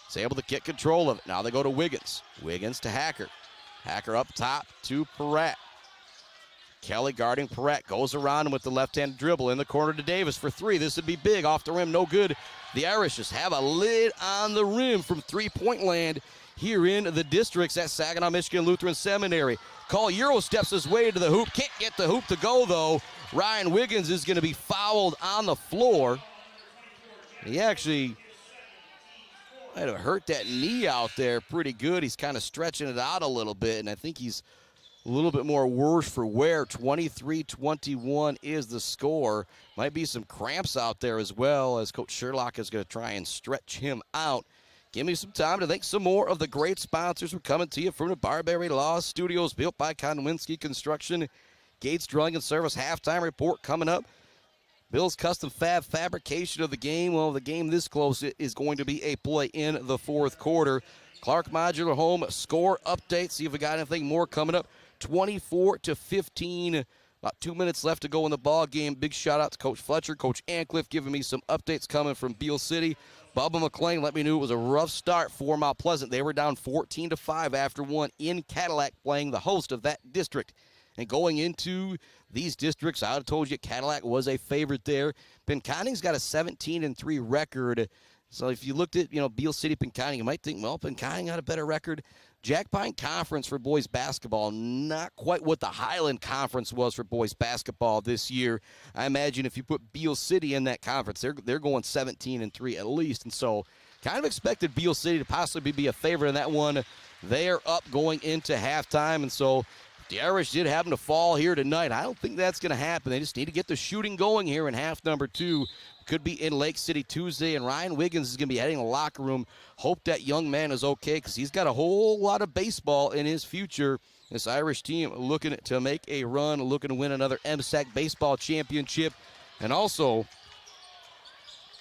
He's able to get control of it. Now they go to Wiggins. Wiggins to Hacker. Hacker up top to Perrette. Kelly guarding Perrette. Goes around him with the left-hand dribble in the corner to Davis for 3. This would be big. Off the rim, no good. The Irish just have a lid on the rim from three-point land here in the districts at Saginaw Michigan Lutheran Seminary. Call Euro steps his way to the hoop. Can't get the hoop to go, though. Ryan Wiggins is going to be fouled on the floor. He actually might have hurt that knee out there pretty good. He's kind of stretching it out a little bit, and I think he's a little bit more worse for wear. 23-21 is the score. Might be some cramps out there as well, as Coach Sherlock is going to try and stretch him out. Give me some time to thank some more of the great sponsors who are coming to you from the Barberry Law Studios, built by Konwinski Construction. Gates Drilling and Service halftime report coming up. Bill's Custom Fab fabrication of the game. Well, the game this close is going to be a play in the fourth quarter. Clark Modular Home score update. See if we got anything more coming up. 24-15. About 2 minutes left to go in the ball game. Big shout out to Coach Fletcher, Coach Ancliffe giving me some updates coming from Beale City. Bubba McClain let me know it was a rough start for Mount Pleasant. They were down 14-5 after 1 in Cadillac, playing the host of that district. And going into these districts, I would have told you Cadillac was a favorite there. Pinconning's got a 17-3 record. So if you looked at, Beale City, Pinconning, you might think, well, Pinconning got a better record. Jack Pine Conference for boys basketball, not quite what the Highland Conference was for boys basketball this year. I imagine if you put Beale City in that conference, they're going 17-3 at least. And so kind of expected Beale City to possibly be a favorite in that one. They are up going into halftime, and so the Irish did happen to fall here tonight. I don't think that's going to happen. They just need to get the shooting going here in half number 2. Could be in Lake City Tuesday, and Ryan Wiggins is going to be heading to the locker room. Hope that young man is okay, because he's got a whole lot of baseball in his future. This Irish team looking to make a run, looking to win another MSAC baseball championship. And also,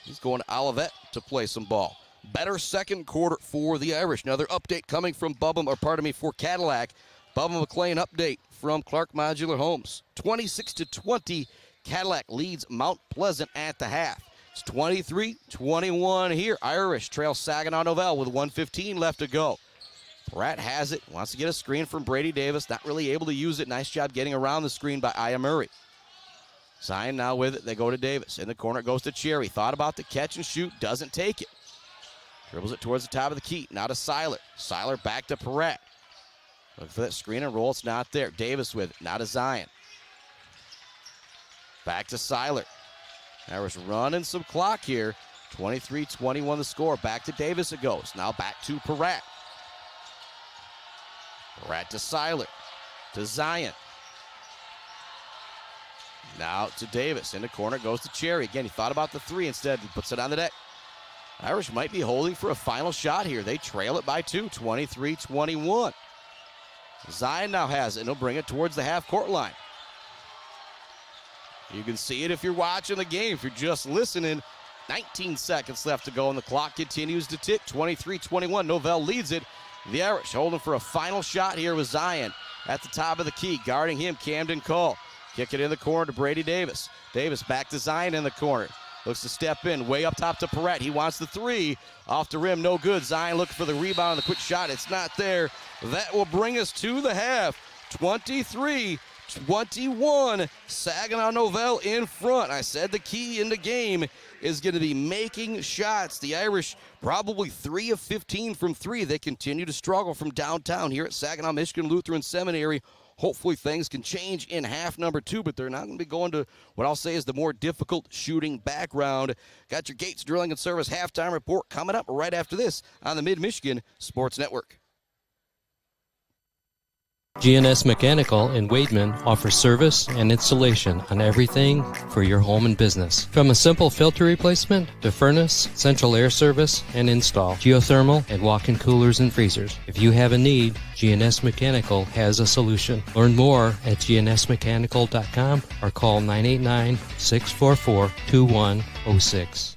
he's going to Olivet to play some ball. Better second quarter for the Irish. Another update coming from for Cadillac. Bubba McLean update from Clark Modular Homes. 26-20, Cadillac leads Mount Pleasant at the half. It's 23-21 here. Irish trail Saginaw Nouvel with 1:15 left to go. Pratt has it, wants to get a screen from Brady Davis. Not really able to use it. Nice job getting around the screen by Aya Murray. Zion now with it. They go to Davis. In the corner it goes to Cherry. Thought about the catch and shoot. Doesn't take it. Dribbles it towards the top of the key. Now to Seiler. Seiler back to Pratt. Looking for that screen and roll. It's not there. Davis with it. Now to Zion. Back to Seiler. Irish running some clock here. 23-21 the score. Back to Davis it goes. Now back to Pratt. Pratt to Seiler. To Zion. Now to Davis. In the corner goes to Cherry. Again, he thought about the three. Instead, he puts it on the deck. Irish might be holding for a final shot here. They trail it by 2, 23-21. Zion now has it, and he'll bring it towards the half-court line. You can see it if you're watching the game. If you're just listening, 19 seconds left to go, and the clock continues to tick. 23-21. Nouvel leads it. The Irish holding for a final shot here with Zion at the top of the key. Guarding him, Camden Cole. Kick it in the corner to Brady Davis. Davis back to Zion in the corner. Looks to step in, way up top to Perrette. He wants the three. Off the rim, no good. Zion looking for the rebound and the quick shot. It's not there. That will bring us to the half. 23-21. Saginaw Nouvel in front. I said the key in the game is going to be making shots. The Irish probably 3 of 15 from 3. They continue to struggle from downtown here at Saginaw Michigan Lutheran Seminary. Hopefully things can change in half number 2, but they're not going to be going to what I'll say is the more difficult shooting background. Got your Gates Drilling and Service halftime report coming up right after this on the Mid-Michigan Sports Network. GNS Mechanical in Wademan offers service and installation on everything for your home and business. From a simple filter replacement to furnace, central air service, and install, geothermal, and walk-in coolers and freezers. If you have a need, GNS Mechanical has a solution. Learn more at gnsmechanical.com or call 989-644-2106.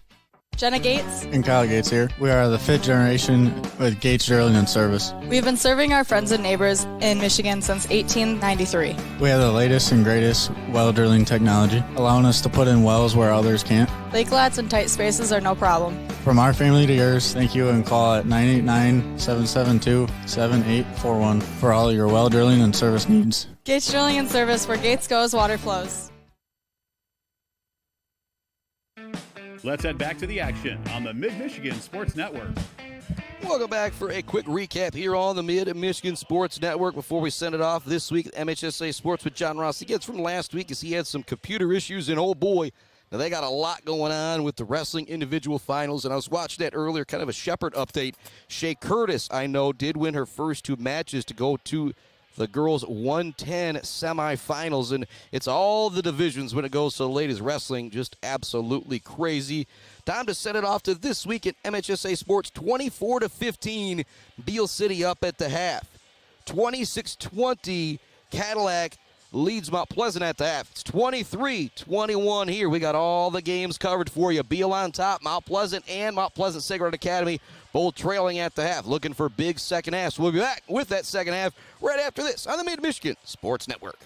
Jenna Gates And Kyle Gates here. We are the 5th generation with Gates Drilling and Service. We've been serving our friends and neighbors in Michigan since 1893. We have the latest and greatest well drilling technology, allowing us to put in wells where others can't. Lake lots and tight spaces are no problem. From our family to yours, thank you, and call at 989-772-7841 for all your well drilling and service needs. Gates Drilling and Service, where Gates goes, water flows. Let's head back to the action on the Mid-Michigan Sports Network. Welcome back for a quick recap here on the Mid-Michigan Sports Network before we send it off this week at MHSAA Sports with John Ross. He gets from last week as he had some computer issues, and oh boy, now they got a lot going on with the wrestling individual finals, and I was watching that earlier, kind of a Shepherd update. Shea Curtis, I know, did win her first 2 matches to go to the girls' 110 semifinals, and it's all the divisions when it goes to the ladies wrestling. Just absolutely crazy. Time to send it off to this week at MHSAA Sports. 24-15, Beale City up at the half. 26-20, Cadillac leads Mount Pleasant at the half. It's 23-21 here. We got all the games covered for you. Beale on top, Mount Pleasant and Mount Pleasant Sacred Academy both trailing at the half, looking for big second halves. We'll be back with that second half right after this on the Mid-Michigan Sports Network.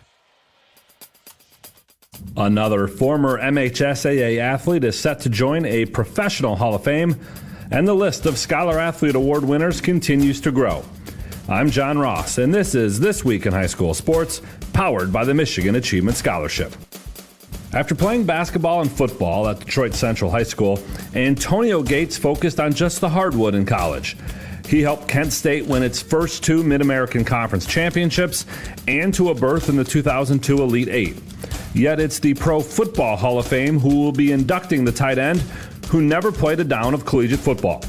Another former MHSAA athlete is set to join a professional Hall of Fame, and the list of Scholar Athlete Award winners continues to grow. I'm John Ross, and this is This Week in High School Sports, powered by the Michigan Achievement Scholarship. After playing basketball and football at Detroit Central High School, Antonio Gates focused on just the hardwood in college. He helped Kent State win its first 2 Mid-American Conference championships and to a berth in the 2002 Elite 8. Yet it's the Pro Football Hall of Fame who will be inducting the tight end who never played a down of collegiate football.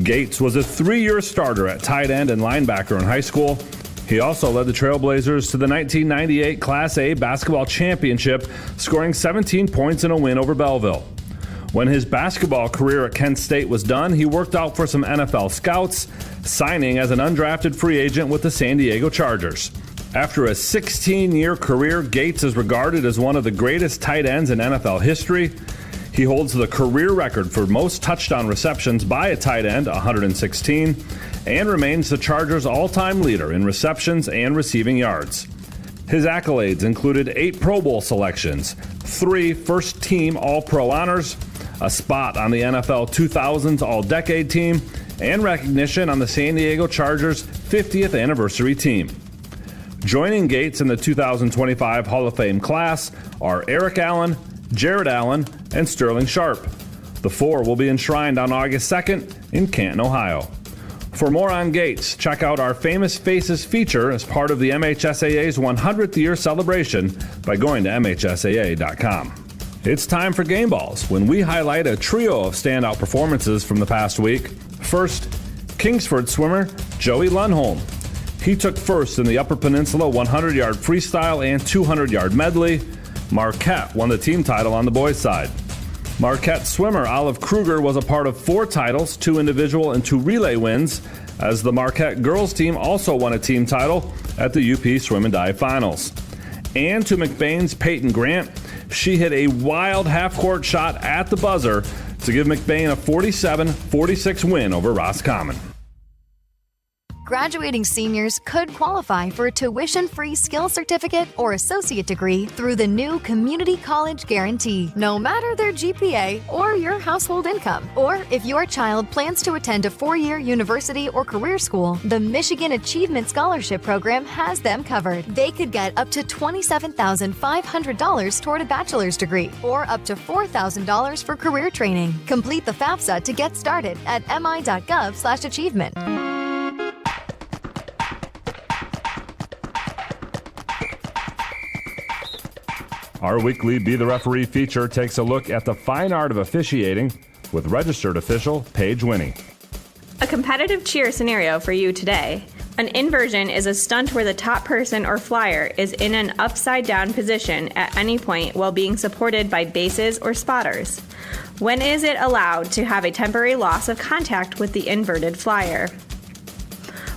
Gates was a 3-year starter at tight end and linebacker in high school. He also led the Trailblazers to the 1998 Class A basketball championship, scoring 17 points in a win over Belleville. When his basketball career at Kent State was done, he worked out for some NFL scouts, signing as an undrafted free agent with the San Diego Chargers. After a 16-year career, Gates is regarded as one of the greatest tight ends in NFL history. He holds the career record for most touchdown receptions by a tight end, 116, and remains the Chargers' all-time leader in receptions and receiving yards. His accolades included 8 Pro Bowl selections, 3 first-team All-Pro honors, a spot on the NFL 2000s All-Decade team, and recognition on the San Diego Chargers' 50th anniversary team. Joining Gates in the 2025 Hall of Fame class are Eric Allen, Jared Allen, and Sterling Sharp. The 4 will be enshrined on August 2nd in Canton, Ohio. For more on Gates, check out our Famous Faces feature as part of the MHSAA's 100th year celebration by going to MHSAA.com. It's time for Game Balls, when we highlight a trio of standout performances from the past week. First, Kingsford swimmer Joey Lundholm. He took first in the Upper Peninsula 100-yard freestyle and 200-yard medley. Marquette won the team title on the boys' side. Marquette swimmer Olive Kruger was a part of 4 titles, 2 individual and 2 relay wins, as the Marquette girls team also won a team title at the UP Swim and Dive Finals. And to McBain's Peyton Grant, she hit a wild half-court shot at the buzzer to give McBain a 47-46 win over Roscommon. Graduating seniors could qualify for a tuition-free skills certificate or associate degree through the new Community College Guarantee, no matter their GPA or your household income. Or if your child plans to attend a 4-year university or career school, the Michigan Achievement Scholarship Program has them covered. They could get up to $27,500 toward a bachelor's degree or up to $4,000 for career training. Complete the FAFSA to get started at mi.gov/achievement. Our weekly Be the Referee feature takes a look at the fine art of officiating with registered official Paige Winnie. A competitive cheer scenario for you today. An inversion is a stunt where the top person or flyer is in an upside down position at any point while being supported by bases or spotters. When is it allowed to have a temporary loss of contact with the inverted flyer?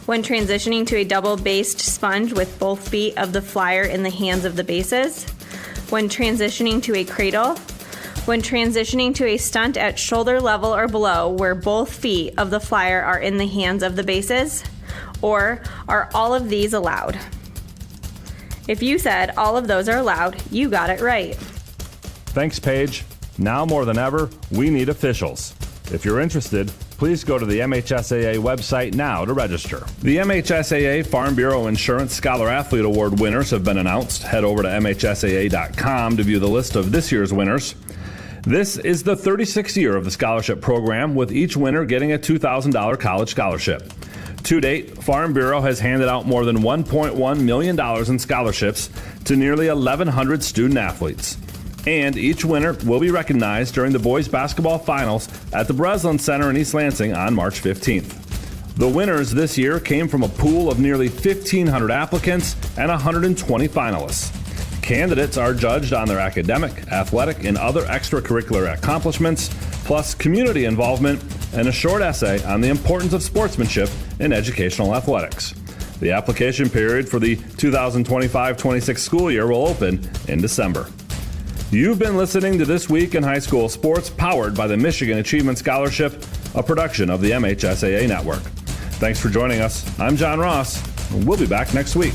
When transitioning to a double-based sponge with both feet of the flyer in the hands of the bases? When transitioning to a cradle? When transitioning to a stunt at shoulder level or below where both feet of the flyer are in the hands of the bases? Or are all of these allowed? If you said all of those are allowed, you got it right. Thanks, Paige. Now more than ever, we need officials. If you're interested, please go to the MHSAA website now to register. The MHSAA Farm Bureau Insurance Scholar Athlete Award winners have been announced. Head over to MHSAA.com to view the list of this year's winners. This is the 36th year of the scholarship program, with each winner getting a $2,000 college scholarship. To date, Farm Bureau has handed out more than $1.1 million in scholarships to nearly 1,100 student athletes. And each winner will be recognized during the boys basketball finals at the Breslin Center in East Lansing on March 15th. The winners this year came from a pool of nearly 1,500 applicants and 120 finalists. Candidates are judged on their academic, athletic, and other extracurricular accomplishments, plus community involvement and a short essay on the importance of sportsmanship in educational athletics. The application period for the 2025-26 school year will open in December. You've been listening to This Week in High School Sports, powered by the Michigan Achievement Scholarship, a production of the MHSAA Network. Thanks for joining us. I'm John Ross, and we'll be back next week.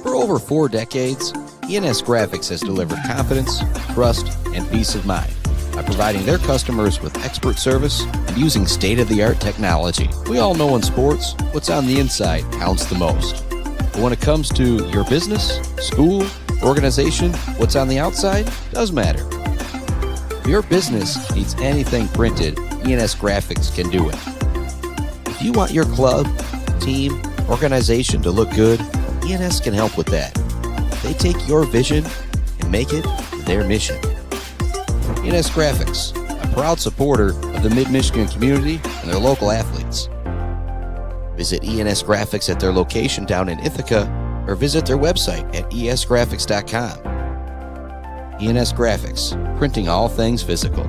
For over 4 decades, ENS Graphics has delivered confidence, trust, and peace of mind by providing their customers with expert service and using state-of-the-art technology. We all know in sports, what's on the inside counts the most. But when it comes to your business, school, organization, what's on the outside does matter. If your business needs anything printed, ENS Graphics can do it. If you want your club, team, organization to look good, ENS can help with that. They take your vision and make it their mission. ENS Graphics, a proud supporter of the Mid-Michigan community and their local athletes. Visit ENS Graphics at their location down in Ithaca or visit their website at esgraphics.com. ENS Graphics, printing all things physical.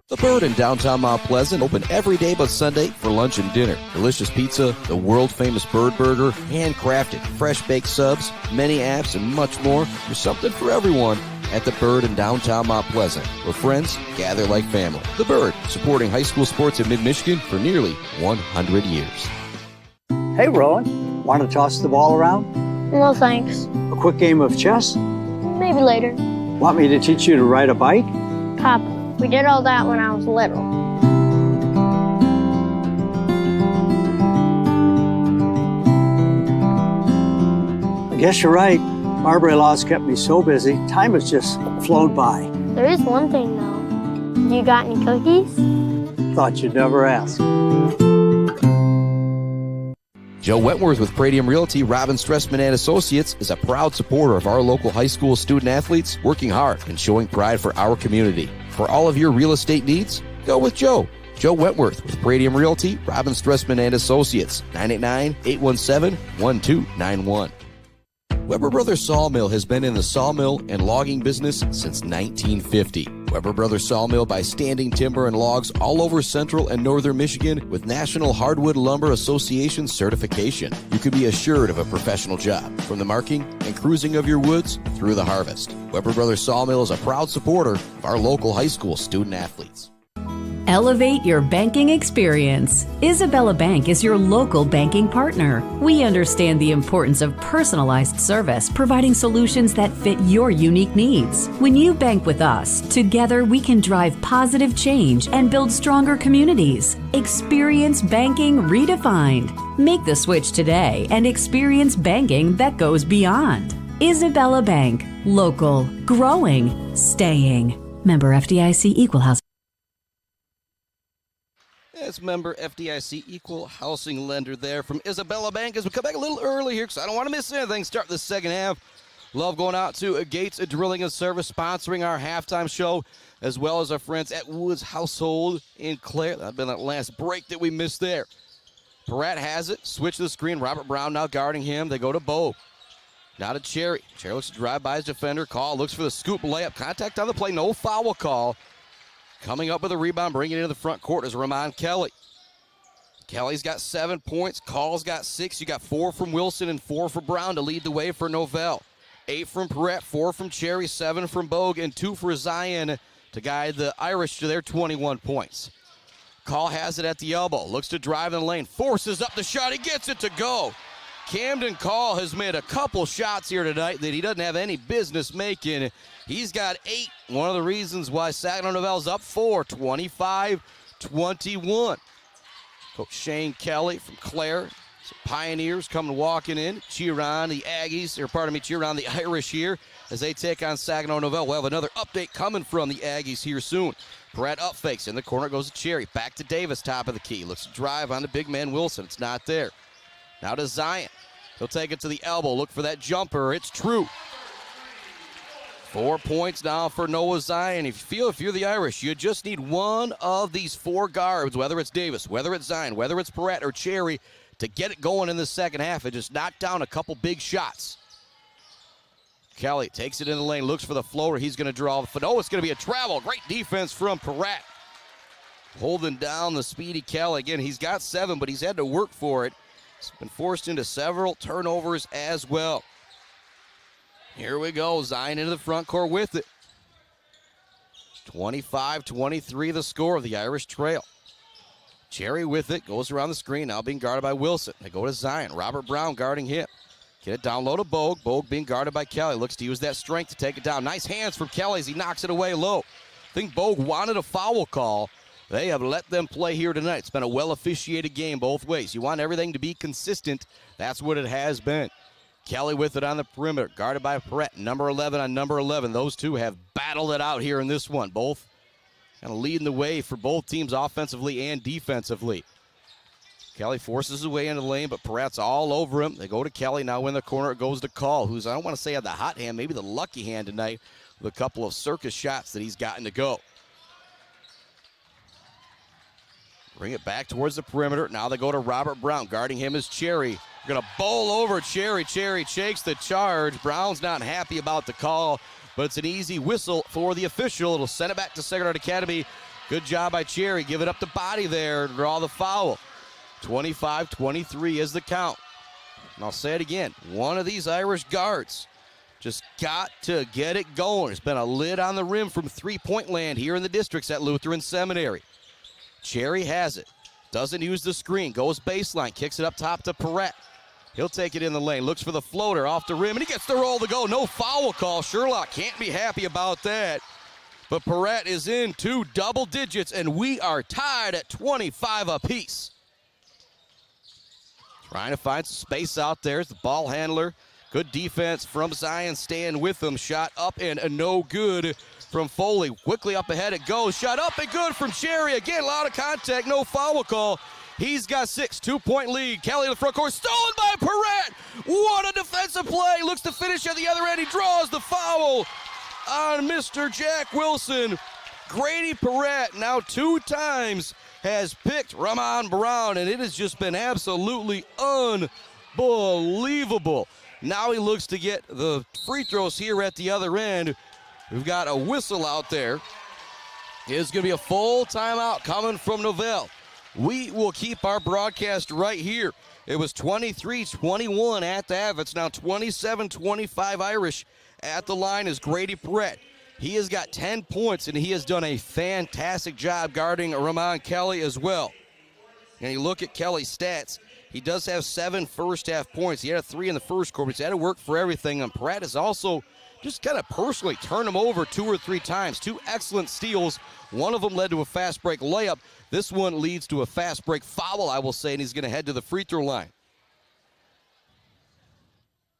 The Bird in downtown Mount Pleasant, open every day but Sunday for lunch and dinner. Delicious pizza, the world-famous Bird Burger, handcrafted, fresh-baked subs, many apps, and much more. There's something for everyone at the Bird in downtown Mount Pleasant, where friends gather like family. The Bird, supporting high school sports in mid-Michigan for nearly 100 years. Hey, Rowan, want to toss the ball around? No thanks. A quick game of chess? Maybe later. Want me to teach you to ride a bike? Papa, we did all that when I was little. I guess you're right. Marbury-Laws kept me so busy, time has just flown by. There is one thing, though. You got any cookies? Thought you'd never ask. Joe Wentworth with Pradium Realty, Robin Stressman and Associates is a proud supporter of our local high school student athletes, working hard and showing pride for our community. For all of your real estate needs, go with Joe. Joe Wentworth with Pradium Realty, Robin Stressman and Associates, 989-817-1291. Weber Brothers Sawmill has been in the sawmill and logging business since 1950. Weber Brothers Sawmill buys standing timber and logs all over central and northern Michigan with National Hardwood Lumber Association certification. You can be assured of a professional job, from the marking and cruising of your woods through the harvest. Weber Brothers Sawmill is a proud supporter of our local high school student athletes. Elevate your banking experience. Isabella Bank is your local banking partner. We understand the importance of personalized service, providing solutions that fit your unique needs. When you bank with us, together we can drive positive change and build stronger communities. Experience banking redefined. Make the switch today and experience banking that goes beyond. Isabella Bank. Local. Growing. Staying. Member FDIC Equal Housing. That's member FDIC Equal Housing Lender there from Isabella Bank. As we come back a little early here because I don't want to miss anything. Start the second half. Love going out to Gates Drilling and Service sponsoring our halftime show, as well as our friends at Woods Household in Clare. That'd been that last break that we missed there. Peratt has it. Switch to the screen. Robert Brown now guarding him. They go to Bo. Now to Cherry. Cherry looks to drive by his defender. Call looks for the scoop layup. Contact on the play. No foul call. Coming up with a rebound, bringing it into the front court is Ramon Kelly. Kelly's got 7 points. Call's got 6. You got 4 from Wilson and 4 for Brown to lead the way for Nouvel. 8 from Peratt, 4 from Cherry, 7 from Bogue, and 2 for Zion to guide the Irish to their 21 points. Call has it at the elbow. Looks to drive in the lane. Forces up the shot. He gets it to go. Camden Call has made a couple shots here tonight that he doesn't have any business making. He's got 8. One of the reasons why Saginaw Nouvel's up 4, 25-21. Coach Shane Kelly from Clare. Some Pioneers coming walking in. Cheer on the Aggies, cheer on the Irish here as they take on Saginaw Nouvel. We'll have another update coming from the Aggies here soon. Peratt up fakes. In the corner goes to Cherry. Back to Davis, top of the key. Looks to drive on the big man Wilson. It's not there. Now to Zion. He'll take it to the elbow. Look for that jumper. It's true. 4 points now for Noah Zion. If you're the Irish, you just need one of these 4 guards, whether it's Davis, whether it's Zion, whether it's Peratt or Cherry, to get it going in the second half and just knock down a couple big shots. Kelly takes it in the lane, looks for the floater. He's going to draw. No, it's going to be a travel. Great defense from Peratt. Holding down the speedy Kelly. Again, he's got 7, but he's had to work for it. He's been forced into several turnovers as well. Here we go. Zion into the front court with it. 25-23 the score. The Irish trail. Cherry with it. Goes around the screen. Now being guarded by Wilson. They go to Zion. Robert Brown guarding him. Get it down low to Bogue. Bogue being guarded by Kelly. Looks to use that strength to take it down. Nice hands from Kelly as he knocks it away low. I think Bogue wanted a foul call. They have let them play here tonight. It's been a well-officiated game both ways. You want everything to be consistent. That's what it has been. Kelly with it on the perimeter, guarded by Peratt. Number 11 on number 11. Those two have battled it out here in this one. Both kind of leading the way for both teams offensively and defensively. Kelly forces his way into the lane, but Peratt's all over him. They go to Kelly. Now in the corner, it goes to Call, who's, I don't want to say had the hot hand, maybe the lucky hand tonight with a couple of circus shots that he's gotten to go. Bring it back towards the perimeter. Now they go to Robert Brown. Guarding him is Cherry. Going to bowl over Cherry. Cherry shakes the charge. Brown's not happy about the call, but it's an easy whistle for the official. It'll send it back to Saginaw Academy Good job by Cherry. Give it up the body there to draw the foul. 25-23 is the count. And I'll say it again. One of these Irish guards just got to get it going. There's been a lid on the rim from three-point land here in the districts at Lutheran Seminary. Cherry has it. Doesn't use the screen. Goes baseline. Kicks it up top to Perrette. He'll take it in the lane. Looks for the floater off the rim, and he gets the roll to go. No foul call. Sherlock can't be happy about that. But Perrette is in 2 double digits, and we are tied at 25 apiece. Trying to find some space out there. It's the ball handler. Good defense from Zion, staying with them. Shot up and no good from Foley. Quickly up ahead it goes. Shot up and good from Cherry. Again, a lot of contact, no foul call. He's got 6, 2-point lead. Kelly in the front court, stolen by Perrette. What a defensive play. Looks to finish at the other end. He draws the foul on Mr. Jack Wilson. Grady Perrette now 2 times has picked Ramon Brown, and it has just been absolutely unbelievable. Now he looks to get the free throws here at the other end. We've got a whistle out there. It's going to be a full timeout coming from Nouvel. We will keep our broadcast right here. It was 23-21 at the half. It's now 27-25 Irish at the line is Grady Perrette. He has got 10 points, and he has done a fantastic job guarding Ramon Kelly as well. And you look at Kelly's stats, he does have 7 first-half points. He had a 3 in the first quarter, but he's had to work for everything. And Perrette has also just kind of personally turned him over 2 or 3 times. 2 excellent steals. One of them led to a fast break layup. This one leads to a fast break foul, I will say, and he's going to head to the free throw line.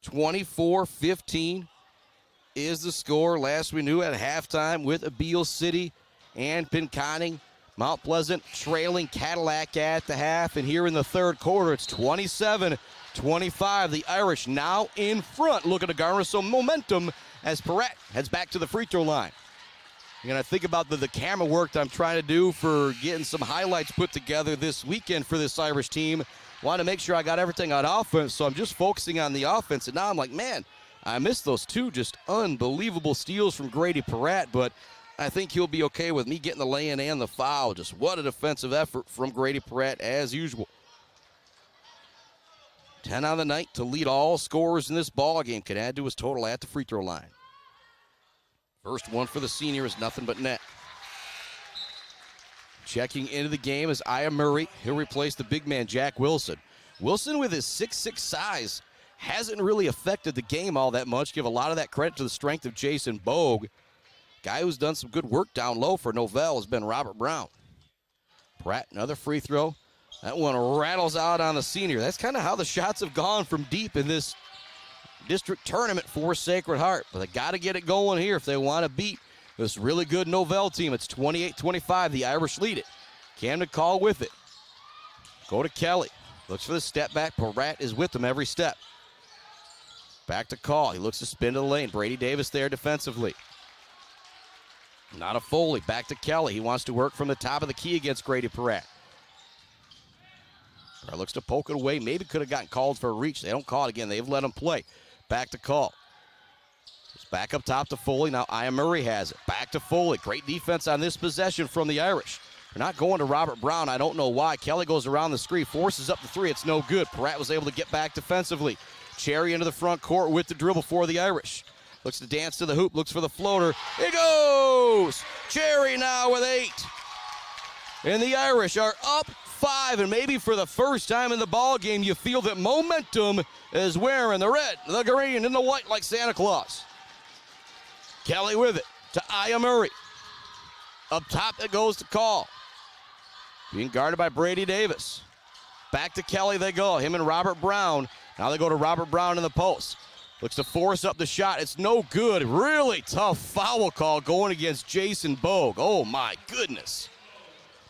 24-15 is the score. Last we knew at halftime with Beale City and Pinconning. Mount Pleasant trailing Cadillac at the half, and here in the third quarter, it's 27-25. The Irish now in front, looking to garner some momentum as Perrette heads back to the free throw line. You're going to think about the camera work that I'm trying to do for getting some highlights put together this weekend for this Irish team. Want to make sure I got everything on offense, so I'm just focusing on the offense, and now I'm like, man, I missed those 2 just unbelievable steals from Grady Perrette, but I think he'll be okay with me getting the lay-in and the foul. Just what a defensive effort from Grady Perrette as usual. 10 on the night to lead all scorers in this ball game. Can add to his total at the free throw line. First one for the senior is nothing but net. Checking into the game is Aya Murray. He'll replace the big man, Jack Wilson. Wilson with his 6'6 size hasn't really affected the game all that much. Give a lot of that credit to the strength of Jason Bogue. Guy who's done some good work down low for Nouvel has been Robert Brown. Pratt, another free throw. That one rattles out on the senior. That's kind of how the shots have gone from deep in this district tournament for Sacred Heart. But they got to get it going here if they want to beat this really good Nouvel team. It's 28-25. The Irish lead it. Camden Call with it. Go to Kelly. Looks for the step back. Perrette is with him every step. Back to Call. He looks to spin to the lane. Brady Davis there defensively. Not a Foley. Back to Kelly. He wants to work from the top of the key against Grady Perrette. Perrette looks to poke it away. Maybe could have gotten called for a reach. They don't call it again. They've let him play. Back to Call. It's back up top to Foley. Now Aya Murray has it. Back to Foley. Great defense on this possession from the Irish. They're not going to Robert Brown. I don't know why. Kelly goes around the screen. Forces up the 3. It's no good. Perrette was able to get back defensively. Cherry into the front court with the dribble for the Irish. Looks to dance to the hoop, looks for the floater. It goes! Cherry now with 8. And the Irish are up 5, and maybe for the first time in the ball game, you feel that momentum is wearing the red, the green, and the white like Santa Claus. Kelly with it to Aya Murray. Up top it goes to Call. Being guarded by Brady Davis. Back to Kelly they go, him and Robert Brown. Now they go to Robert Brown in the post. Looks to force up the shot. It's no good. Really tough foul call going against Jason Bogue. Oh, my goodness.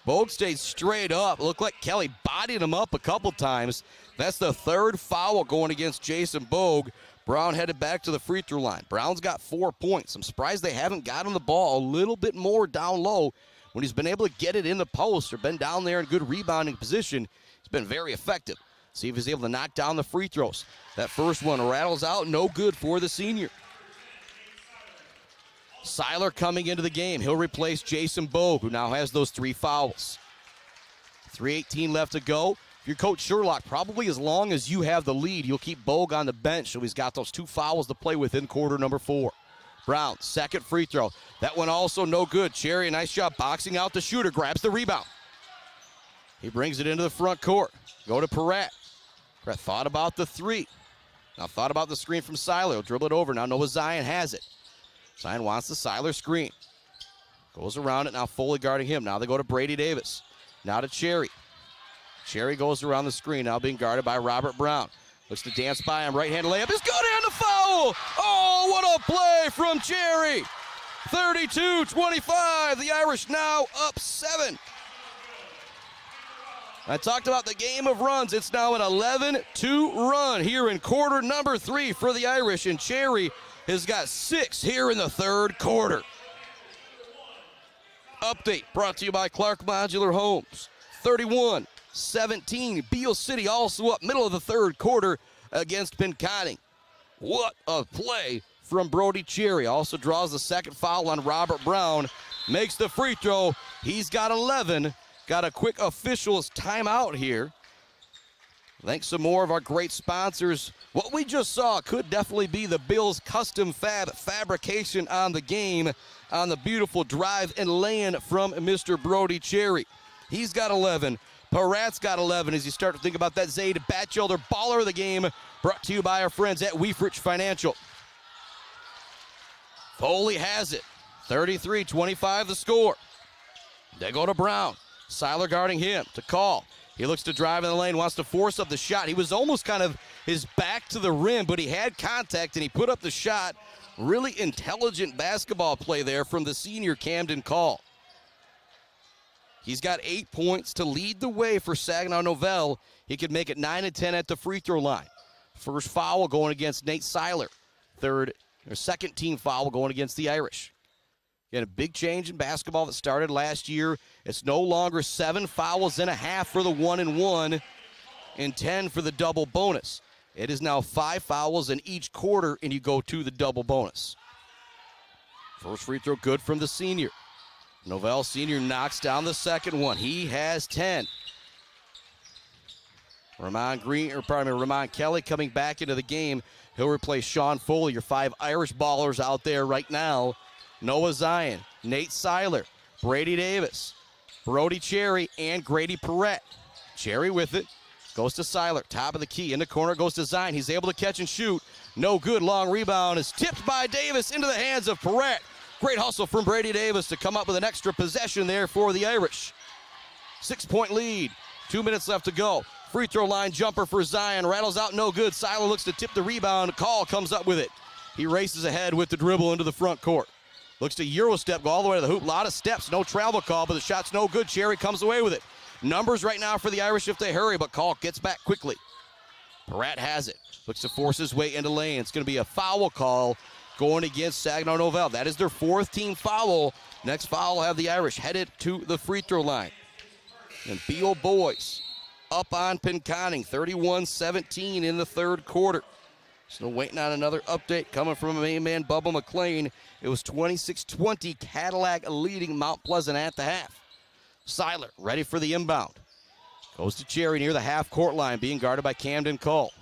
Bogue stayed straight up. It looked like Kelly bodied him up a couple times. That's the 3rd foul going against Jason Bogue. Brown headed back to the free throw line. Brown's got 4 points. I'm surprised they haven't got him the ball a little bit more down low when he's been able to get it in the post or been down there in good rebounding position. He's been very effective. See if he's able to knock down the free throws. That first one rattles out, no good for the senior. Seiler coming into the game. He'll replace Jason Bogue, who now has those 3 fouls. 3:18 left to go. If you're Coach Sherlock, probably as long as you have the lead, you'll keep Bogue on the bench, so he's got those 2 fouls to play with in quarter number 4. Brown, second free throw. That one also no good. Cherry, a nice job boxing out the shooter, grabs the rebound. He brings it into the front court. Go to Perret. Perret thought about the 3. Now thought about the screen from Seiler. He'll dribble it over. Now Noah Zion has it. Zion wants the Seiler screen. Goes around it. Now Foley guarding him. Now they go to Brady Davis. Now to Cherry. Cherry goes around the screen. Now being guarded by Robert Brown. Looks to dance by him. Right-hand layup is good and the foul. Oh, what a play from Cherry. 32-25. The Irish now up 7. I talked about the game of runs. It's now an 11-2 run here in quarter number 3 for the Irish, and Cherry has got 6 here in the third quarter. Update brought to you by Clark Modular Homes. 31-17. Beale City also up middle of the third quarter against Pinconning. What a play from Brody Cherry. Also draws the second foul on Robert Brown. Makes the free throw. He's got 11. Got a quick officials timeout here. Thanks to more of our great sponsors. What we just saw could definitely be the Bills Custom Fab fabrication on the game on the beautiful drive and lay-in from Mr. Brody Cherry. He's got 11. Perrat's got 11 as you start to think about that Zayd Batchelder baller of the game, brought to you by our friends at Weefrich Financial. Foley has it. 33-25 the score. They go to Brown. Seiler guarding him to call. He looks to drive in the lane, wants to force up the shot. He was almost kind of his back to the rim, but he had contact and he put up the shot. Really intelligent basketball play there from the senior Camden Call. He's got 8 points to lead the way for Saginaw Nouvel. He could make it 9-10 at the free throw line. First foul going against Nate Seiler. Second team foul going against the Irish. Again, a big change in basketball that started last year. It's no longer 7 fouls and a half for the 1-and-1 and 10 for the double bonus. It is now 5 fouls in each quarter, and you go to the double bonus. First free throw good from the senior. Nouvel senior knocks down the second one. He has 10. Ramon Kelly coming back into the game. He'll replace Sean Foley, your 5 Irish ballers out there right now. Noah Zion, Nate Seiler, Brady Davis, Brody Cherry, and Grady Perret. Cherry with it. Goes to Seiler. Top of the key. In the corner goes to Zion. He's able to catch and shoot. No good. Long rebound is tipped by Davis into the hands of Perret. Great hustle from Brady Davis to come up with an extra possession there for the Irish. 6-point lead. 2 minutes left to go. Free throw line jumper for Zion. Rattles out, no good. Seiler looks to tip the rebound. Call comes up with it. He races ahead with the dribble into the front court. Looks to Euro step, go all the way to the hoop. A lot of steps, no travel call, but the shot's no good. Cherry comes away with it. Numbers right now for the Irish if they hurry, but Call gets back quickly. Perret has it. Looks to force his way into lane. It's going to be a foul call going against Saginaw Nouvel. That is their 4th team foul. Next foul will have the Irish headed to the free throw line. And Beale Boys up on Pinconning, 31-17 in the third quarter. So waiting on another update coming from a main man, Bubba McLean. It was 26-20, Cadillac leading Mount Pleasant at the half. Seiler ready for the inbound. Goes to Cherry near the half-court line, being guarded by Camden Cole.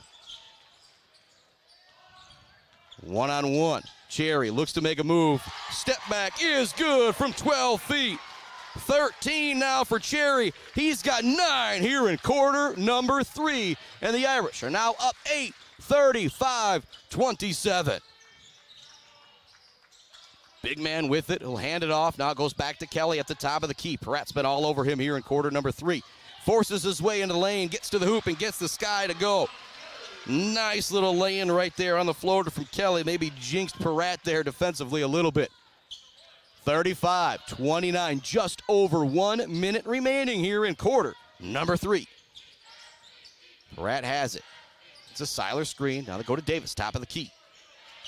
1-on-1. Cherry looks to make a move. Step back is good from 12 feet. 13 now for Cherry. He's got 9 here in quarter number 3. And the Irish are now up 8. 35-27. Big man with it. He'll hand it off. Now it goes back to Kelly at the top of the key. Perret's been all over him here in quarter number 3. Forces his way into the lane, gets to the hoop, and gets the sky to go. Nice little lay-in right there on the floater from Kelly. Maybe jinxed Perret there defensively a little bit. 35-29. Just over 1 minute remaining here in quarter number 3. Perret has it. It's a Seiler screen. Now they go to Davis, top of the key.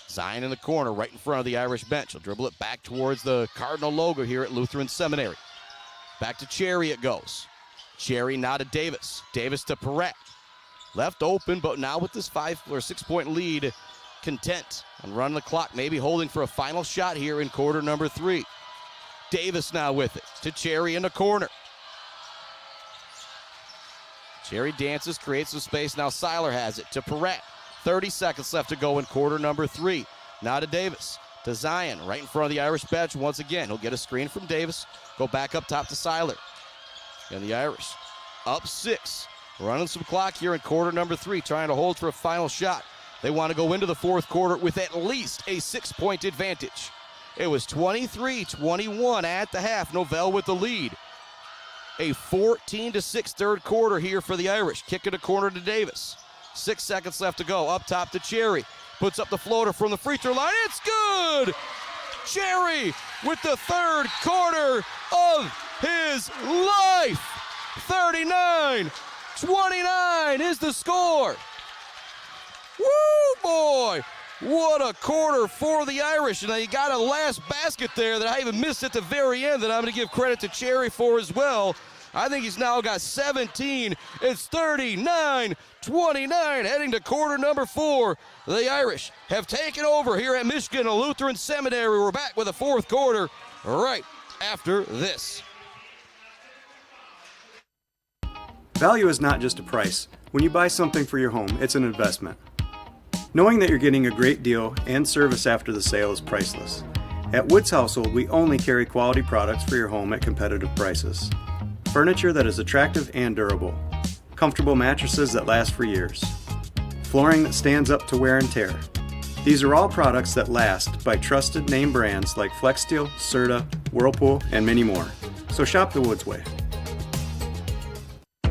Zion in the corner, right in front of the Irish bench. He'll dribble it back towards the Cardinal logo here at Lutheran Seminary. Back to Cherry it goes. Cherry now to Davis. Davis to Perret. Left open, but now with this 5 or 6 point lead, content And running the clock, maybe holding for a final shot here in quarter number 3. Davis now with it to Cherry in the corner. Cherry dances, creates some space. Now Seiler has it to Perrette. 30 seconds left to go in quarter number 3. Now to Davis, to Zion, right in front of the Irish bench once again. He'll get a screen from Davis, go back up top to Seiler. And the Irish up 6. Running some clock here in quarter number 3, trying to hold for a final shot. They want to go into the fourth quarter with at least a 6-point advantage. It was 23-21 at the half. Nouvel with the lead. A 14-6 third quarter here for the Irish. Kick in the corner to Davis. 6 seconds left to go. Up top to Cherry. Puts up the floater from the free throw line. It's good! Cherry with the third quarter of his life. 39-29 is the score. Woo, boy! What a quarter for the Irish. And he got a last basket there that I even missed at the very end that I'm going to give credit to Cherry for as well. I think he's now got 17. It's 39-29 heading to quarter number 4. The Irish have taken over here at Michigan Lutheran Seminary. We're back with the fourth quarter right after this. Value is not just a price. When you buy something for your home, it's an investment. Knowing that you're getting a great deal and service after the sale is priceless. At Woods Household, we only carry quality products for your home at competitive prices. Furniture that is attractive and durable. Comfortable mattresses that last for years. Flooring that stands up to wear and tear. These are all products that last by trusted name brands like FlexSteel, Serta, Whirlpool, and many more. So shop the Woods way.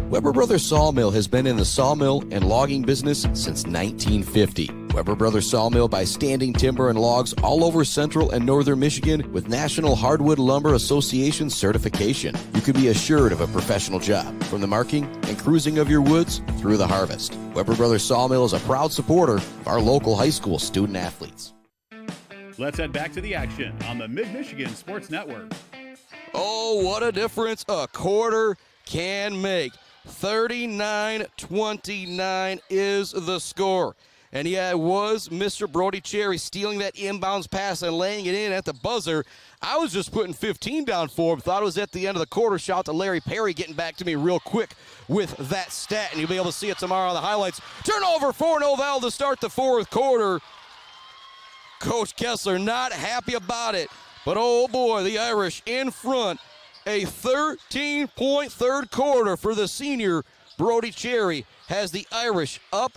Weber Brothers Sawmill has been in the sawmill and logging business since 1950. Weber Brothers Sawmill buys standing timber and logs all over central and northern Michigan with National Hardwood Lumber Association certification. You can be assured of a professional job, from the marking and cruising of your woods through the harvest. Weber Brothers Sawmill is a proud supporter of our local high school student athletes. Let's head back to the action on the Mid-Michigan Sports Network. Oh, what a difference a quarter can make. 39-29 is the score. And yeah, it was Mr. Brody Cherry stealing that inbounds pass and laying it in at the buzzer. I was just putting 15 down for him. Thought it was at the end of the quarter. Shout out to Larry Perry getting back to me real quick with that stat. And you'll be able to see it tomorrow on the highlights. Turnover for Nouvel to start the fourth quarter. Coach Kessler not happy about it. But oh boy, the Irish in front. A 13-point third quarter for the senior. Brody Cherry has the Irish up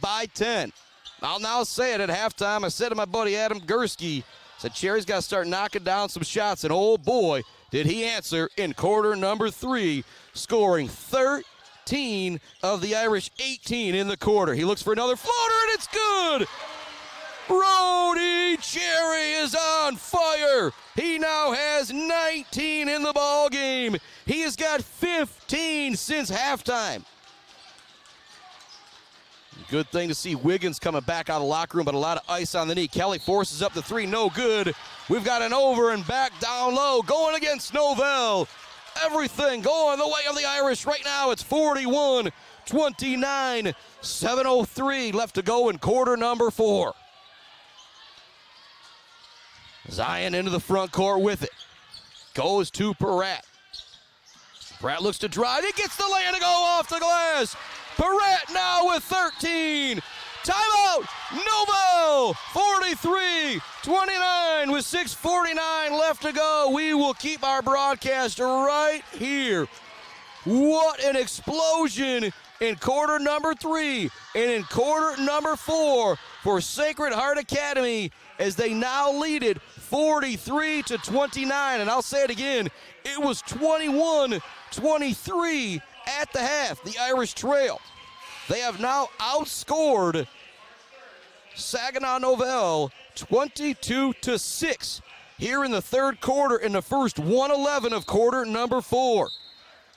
by 10. I'll now say it at halftime. I said to my buddy Adam Gursky, said Cherry's got to start knocking down some shots. And oh boy, did he answer in quarter number 3, scoring 13 of the Irish 18 in the quarter. He looks for another floater, and it's good! Brody Cherry is on fire. He now has 19 in the ball game. He has got 15 since halftime. Good thing to see Wiggins coming back out of the locker room, but a lot of ice on the knee. Kelly forces up the 3, no good. We've got an over and back down low going against Nouvel. Everything going the way of the Irish right now. It's 41-29, 7:03 left to go in quarter number 4. Zion into the front court with it. Goes to Perrette. Perrette looks to drive. He gets the lay to go off the glass. Perrette now with 13. Timeout. Nouvel 43-29 with 6:49 left to go. We will keep our broadcast right here. What an explosion in quarter number 3 and in quarter number 4 for Sacred Heart Academy as they now lead it 43-29. And I'll say it again, it was 21-23 at the half. The Irish trail. They have now outscored Saginaw Nouvel 22-6 here in the third quarter in the first 1:11 of quarter number 4.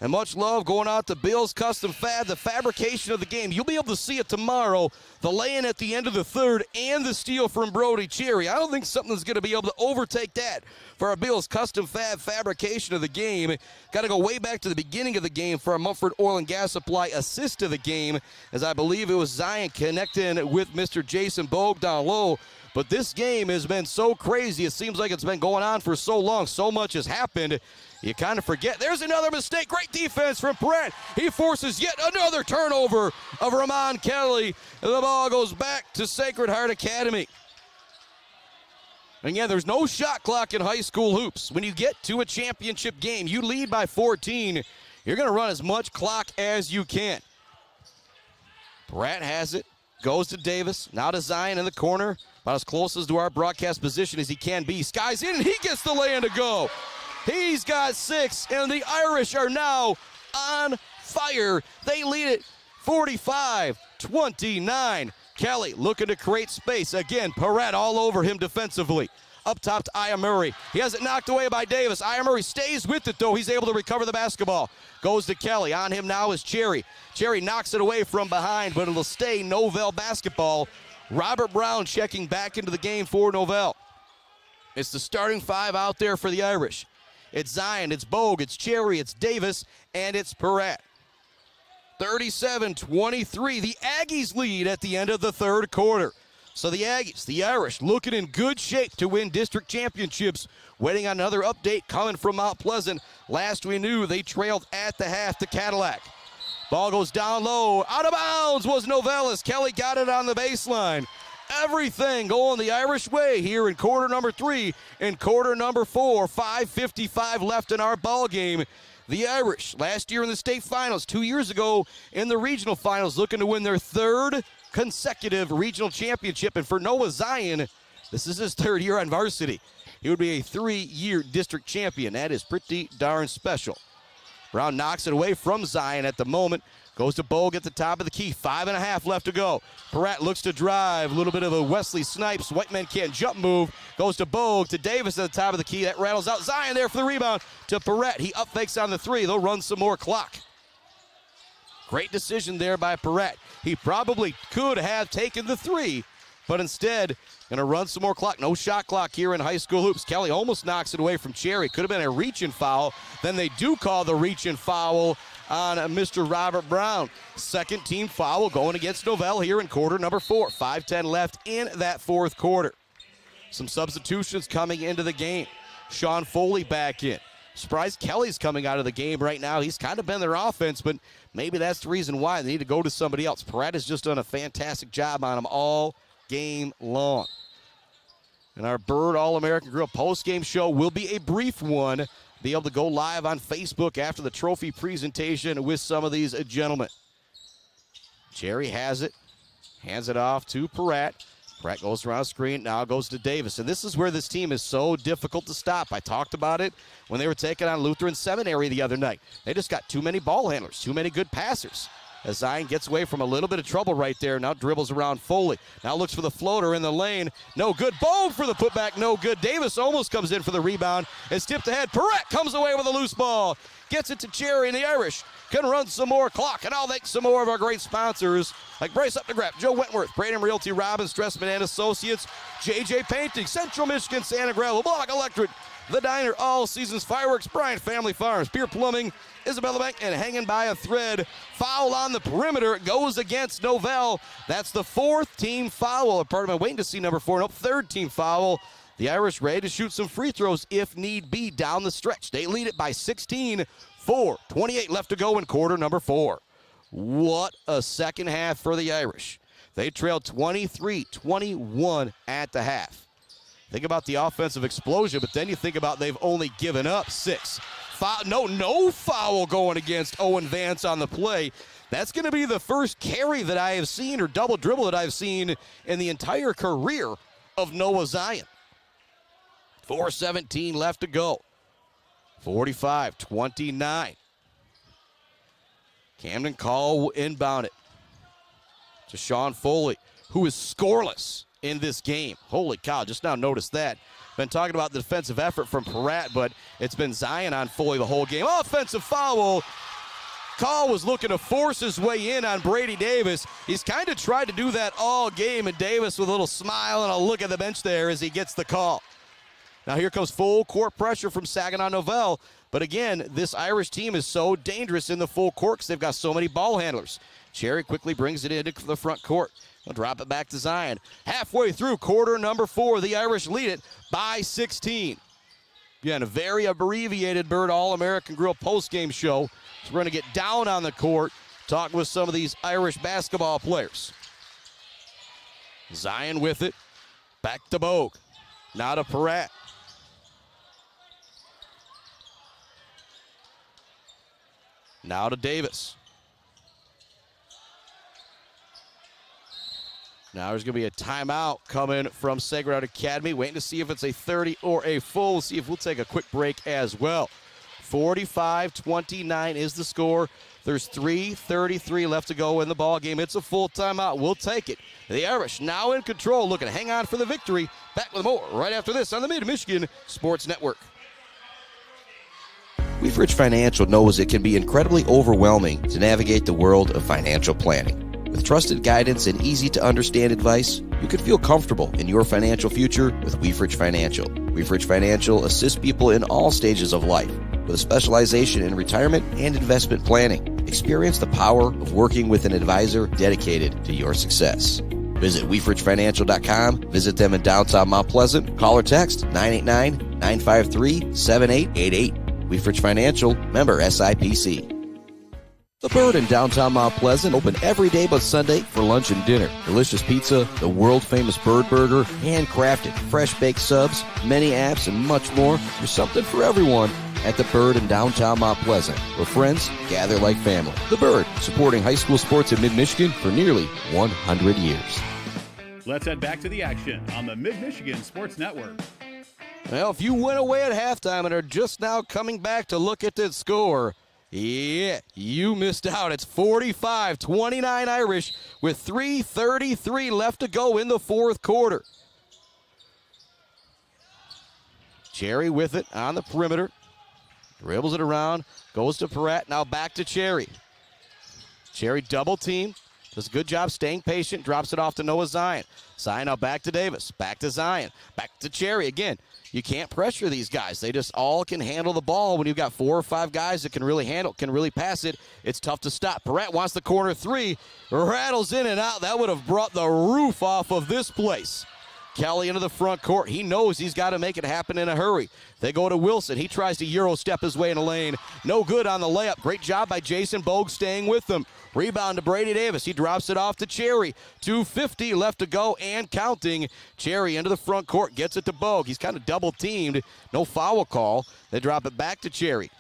And much love going out to Bill's Custom Fab, the fabrication of the game. You'll be able to see it tomorrow, the lay-in at the end of the third and the steal from Brody Cherry. I don't think something's going to be able to overtake that for our Bill's Custom Fab fabrication of the game. Got to go way back to the beginning of the game for a Mumford Oil and Gas Supply assist of the game, as I believe it was Zion connecting with Mr. Jason Bogue down low. But this game has been so crazy. It seems like it's been going on for so long. So much has happened. You kind of forget. There's another mistake. Great defense from Pratt. He forces yet another turnover of Ramon Kelly. The ball goes back to Sacred Heart Academy. And yeah, there's no shot clock in high school hoops. When you get to a championship game, you lead by 14, you're going to run as much clock as you can. Pratt has it, goes to Davis, now to Zion in the corner, about as close as to our broadcast position as he can be. Skies in, and he gets the lay-in to go. He's got 6, and the Irish are now on fire. They lead it 45-29. Kelly looking to create space. Again, Perret all over him defensively. Up top to Aya Murray. He has it knocked away by Davis. Aya Murray stays with it, though. He's able to recover the basketball. Goes to Kelly. On him now is Cherry. Cherry knocks it away from behind, but it'll stay Nouvel basketball. Robert Brown checking back into the game for Nouvel. It's the starting 5 out there for the Irish. It's Zion, it's Bogue, it's Cherry, it's Davis, and it's Perret. 37-23. The Aggies lead at the end of the third quarter. So the Aggies, the Irish, looking in good shape to win district championships. Waiting on another update coming from Mount Pleasant. Last we knew, they trailed at the half to Cadillac. Ball goes down low. Out of bounds was Novellis. Kelly got it on the baseline. Everything going the Irish way here in quarter number 3 and quarter number 4. 5:55 left in our ball game. The Irish, last year in the state finals, 2 years ago in the regional finals, looking to win their 3rd consecutive regional championship. And for Noah Zion, this is his 3rd year on varsity. He would be a 3-year district champion. That is pretty darn special. Brown knocks it away from Zion at the moment. Goes to Bogue at the top of the key. 5.5 left to go. Perret looks to drive. A little bit of a Wesley Snipes. White men can't jump move. Goes to Bogue, to Davis at the top of the key. That rattles out. Zion there for the rebound to Perret. He up fakes on the 3. They'll run some more clock. Great decision there by Perret. He probably could have taken the 3, but instead going to run some more clock. No shot clock here in high school hoops. Kelly almost knocks it away from Cherry. Could have been a reach-in foul. Then they do call the reach-in foul on Mr. Robert Brown. Second team foul going against Nouvel here in quarter number 4. 5:10 left in that fourth quarter. Some substitutions coming into the game. Sean Foley back in. Surprised Kelly's coming out of the game right now. He's kind of been their offense, but maybe that's the reason why they need to go to somebody else. Perret has just done a fantastic job on him all game long. And our Bird All-American Grill post-game show will be a brief one. Be able to go live on Facebook after the trophy presentation with some of these gentlemen. Cherry has it. Hands it off to Perret. Perret goes around screen, now goes to Davis. And this is where this team is so difficult to stop. I talked about it when they were taking on Lutheran Seminary the other night. They just got too many ball handlers, too many good passers. As Zion gets away from a little bit of trouble right there, now dribbles around Foley. Now looks for the floater in the lane. No good. Bogue for the putback, no good. Davis almost comes in for the rebound. It's tipped ahead. Perret comes away with a loose ball. Gets it to Cherry, and the Irish can run some more clock. And I'll thank some more of our great sponsors like Brace Up to Grab, Joe Wentworth, Braden Realty, Robbins, Dressman and Associates, JJ Painting, Central Michigan, Santa Grella, Block Electric, The Diner, All Seasons Fireworks, Bryant Family Farms, Beer Plumbing, Isabella Bank, and hanging by a thread. Foul on the perimeter. It goes against Nouvel. That's the 4th team foul. Pardon me, waiting to see number 4. Nope, 3rd team foul. The Irish ready to shoot some free throws if need be down the stretch. They lead it by 16. 4:28 left to go in quarter number 4. What a second half for the Irish. They trailed 23-21 at the half. Think about the offensive explosion, but then you think about they've only given up 6. No foul going against Owen Vance on the play. That's going to be the first carry that I have seen, or double dribble that I've seen in the entire career of Noah Zion. 4:17 left to go. 45-29. Camden Call will inbound it to Sean Foley, who is scoreless in this game. Holy cow, just now noticed that. Been talking about the defensive effort from Perret, but it's been Zion on Foley the whole game. Offensive foul. Call was looking to force his way in on Brady Davis. He's kind of tried to do that all game, and Davis with a little smile and a look at the bench there as he gets the call. Now here comes full court pressure from Saginaw Nouvel. But again, this Irish team is so dangerous in the full court because they've got so many ball handlers. Cherry quickly brings it into the front court. He'll drop it back to Zion. Halfway through quarter number 4, the Irish lead it by 16. Again, a very abbreviated Bird All-American Grill postgame show. So we're going to get down on the court, talk with some of these Irish basketball players. Zion with it. Back to Bogue. Now to Peratt. Now to Davis. Now there's going to be a timeout coming from Sacred Heart Academy. Waiting to see if it's a 30 or a full. We'll see if we'll take a quick break as well. 45-29 is the score. There's 3:33 left to go in the ball game. It's a full timeout. We'll take it. The Irish now in control, looking to hang on for the victory. Back with more right after this on the Mid-Michigan Sports Network. Weefridge Financial knows it can be incredibly overwhelming to navigate the world of financial planning. With trusted guidance and easy-to-understand advice, you can feel comfortable in your financial future with Weefridge Financial. Weefridge Financial assists people in all stages of life with a specialization in retirement and investment planning. Experience the power of working with an advisor dedicated to your success. Visit WeefridgeFinancial.com. Visit them in downtown Mount Pleasant. Call or text 989-953-7888. Weefridge Financial, member SIPC. The Bird in downtown Mount Pleasant, open every day but Sunday for lunch and dinner. Delicious pizza, the world-famous Bird Burger, handcrafted, fresh-baked subs, many apps, and much more. There's something for everyone at The Bird in downtown Mount Pleasant, where friends gather like family. The Bird, supporting high school sports in mid-Michigan for nearly 100 years. Let's head back to the action on the Mid-Michigan Sports Network. Well, if you went away at halftime and are just now coming back to look at the score, yeah, you missed out. It's 45-29 Irish with 3:33 left to go in the fourth quarter. Cherry with it on the perimeter. Dribbles it around, goes to Peratt, now back to Cherry. Cherry double team, does a good job staying patient, drops it off to Noah Zion. Zion now back to Davis, back to Zion, back to Cherry again. You can't pressure these guys. They just all can handle the ball. When you've got 4 or 5 guys that can really handle, can really pass it, it's tough to stop. Peratt wants the corner 3, rattles in and out. That would have brought the roof off of this place. Kelly into the front court. He knows he's got to make it happen in a hurry. They go to Wilson. He tries to Euro step his way in a lane. No good on the layup. Great job by Jason Bogue staying with them. Rebound to Brady Davis. He drops it off to Cherry. 2:50 left to go and counting. Cherry into the front court. Gets it to Bogue. He's kind of double teamed. No foul call. They drop it back to Cherry.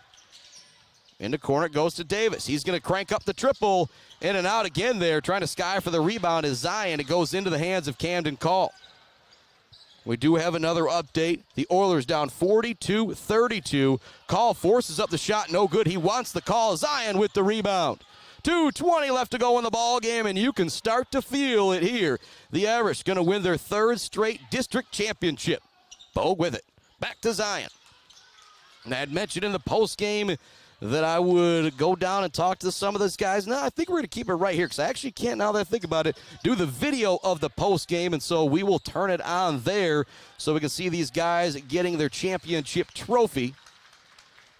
In the corner it goes to Davis. He's going to crank up the triple. In and out again there. Trying to sky for the rebound is Zion. It goes into the hands of Camden Call. We do have another update. The Oilers down 42-32. Call forces up the shot. No good. He wants the call. Zion with the rebound. 2:20 left to go in the ball game, and you can start to feel it here. The Irish going to win their 3rd straight district championship. Bogue with it. Back to Zion. And I had mentioned in the post game that I would go down and talk to some of those guys. No, I think we're going to keep it right here because I actually can't, now that I think about it, do the video of the post game, and so we will turn it on there so we can see these guys getting their championship trophy.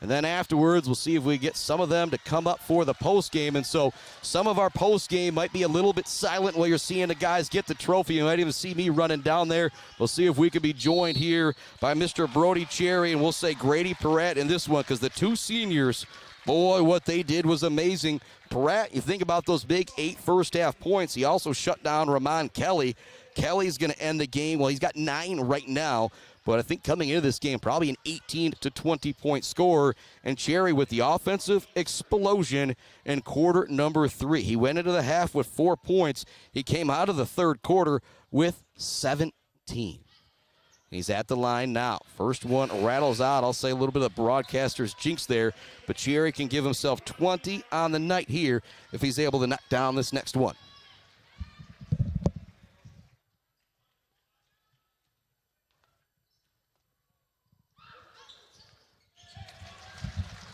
And then afterwards, we'll see if we get some of them to come up for the post game. And so some of our post game might be a little bit silent while you're seeing the guys get the trophy. You might even see me running down there. We'll see if we can be joined here by Mr. Brody Cherry, and we'll say Grady Peratt in this one because the 2 seniors, boy, what they did was amazing. Peratt, you think about those big 8 first-half points. He also shut down Ramon Kelly. Kelly's going to end the game. Well, he's got 9 right now. But I think coming into this game, probably an 18 to 20-point score. And Cherry with the offensive explosion in quarter number 3. He went into the half with 4 points. He came out of the third quarter with 17. He's at the line now. First one rattles out. I'll say a little bit of broadcaster's jinx there. But Cherry can give himself 20 on the night here if he's able to knock down this next one.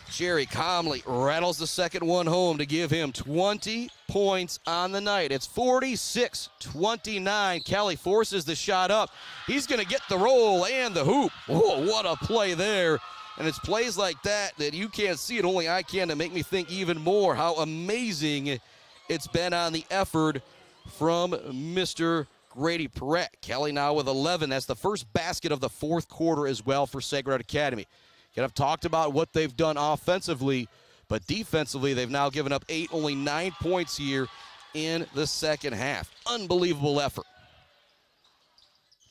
Cherry calmly rattles the second one home to give him 20 points on the night. It's 46-29. Kelly forces the shot up. He's going to get the roll and the hoop. Oh, what a play there. And it's plays like that that you can't see it, only I can, to make me think even more how amazing it's been on the effort from Mr. Grady Perrette. Kelly now with 11. That's the first basket of the fourth quarter as well for Sacred Heart Academy. I've talked about what they've done offensively, but defensively they've now given up 8, only 9 points here in the second half. Unbelievable effort.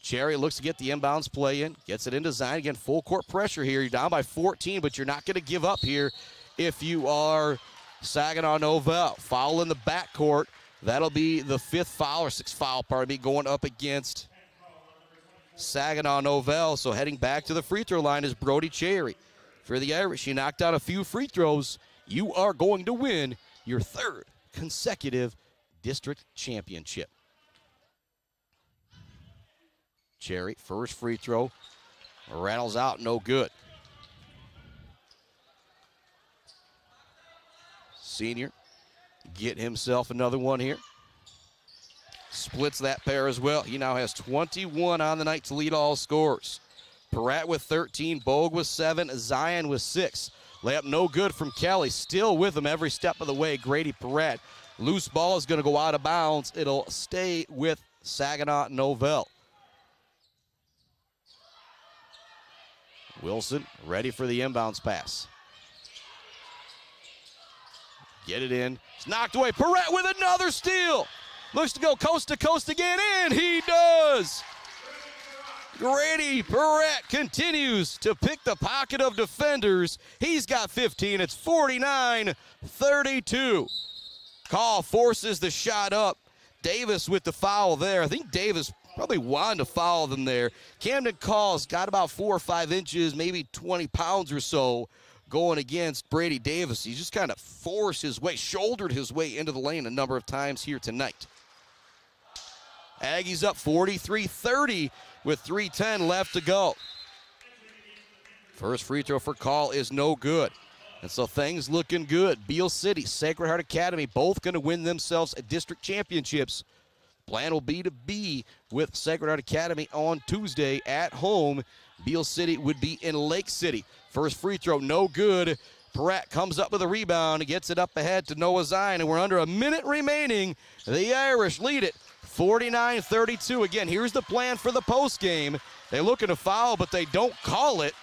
Cherry looks to get the inbounds play in, gets it into Zion. Again, full court pressure here. You're down by 14, but you're not going to give up here if you are Saginaw Nouvel. Foul in the backcourt. That'll be the sixth foul, going up against Saginaw Nouvel. So heading back to the free throw line is Brody Cherry. For the Irish, you knocked out a few free throws. You are going to win your third consecutive district championship. Cherry, first free throw, rattles out, no good. Senior, get himself another one here. Splits that pair as well. He now has 21 on the night to lead all scores. Perrette with 13, Bogue with 7, Zion with 6. Layup no good from Kelly. Still with him every step of the way, Grady Perrette. Loose ball is going to go out of bounds. It'll stay with Saginaw Nouvel. Wilson ready for the inbounds pass. Get it in. It's knocked away. Perrette with another steal. Looks to go coast to coast again, and he does. Grady Perrette continues to pick the pocket of defenders. He's got 15. It's 49-32. Call forces the shot up. Davis with the foul there. I think Davis probably wanted to foul them there. Camden Call's got about 4 or 5 inches, maybe 20 pounds or so going against Brady Davis. He just kind of forced his way, shouldered his way into the lane a number of times here tonight. Aggies up 43-30 with 3:10 left to go. First free throw for Call is no good. And so things looking good. Beale City, Sacred Heart Academy, both going to win themselves district championships. Plan will be with Sacred Heart Academy on Tuesday at home. Beale City would be in Lake City. First free throw, no good. Perrette comes up with a rebound, gets it up ahead to Noah Zion, and we're under a minute remaining. The Irish lead it 49-32. Again, here's the plan for the postgame. They look at a foul, but they don't call it.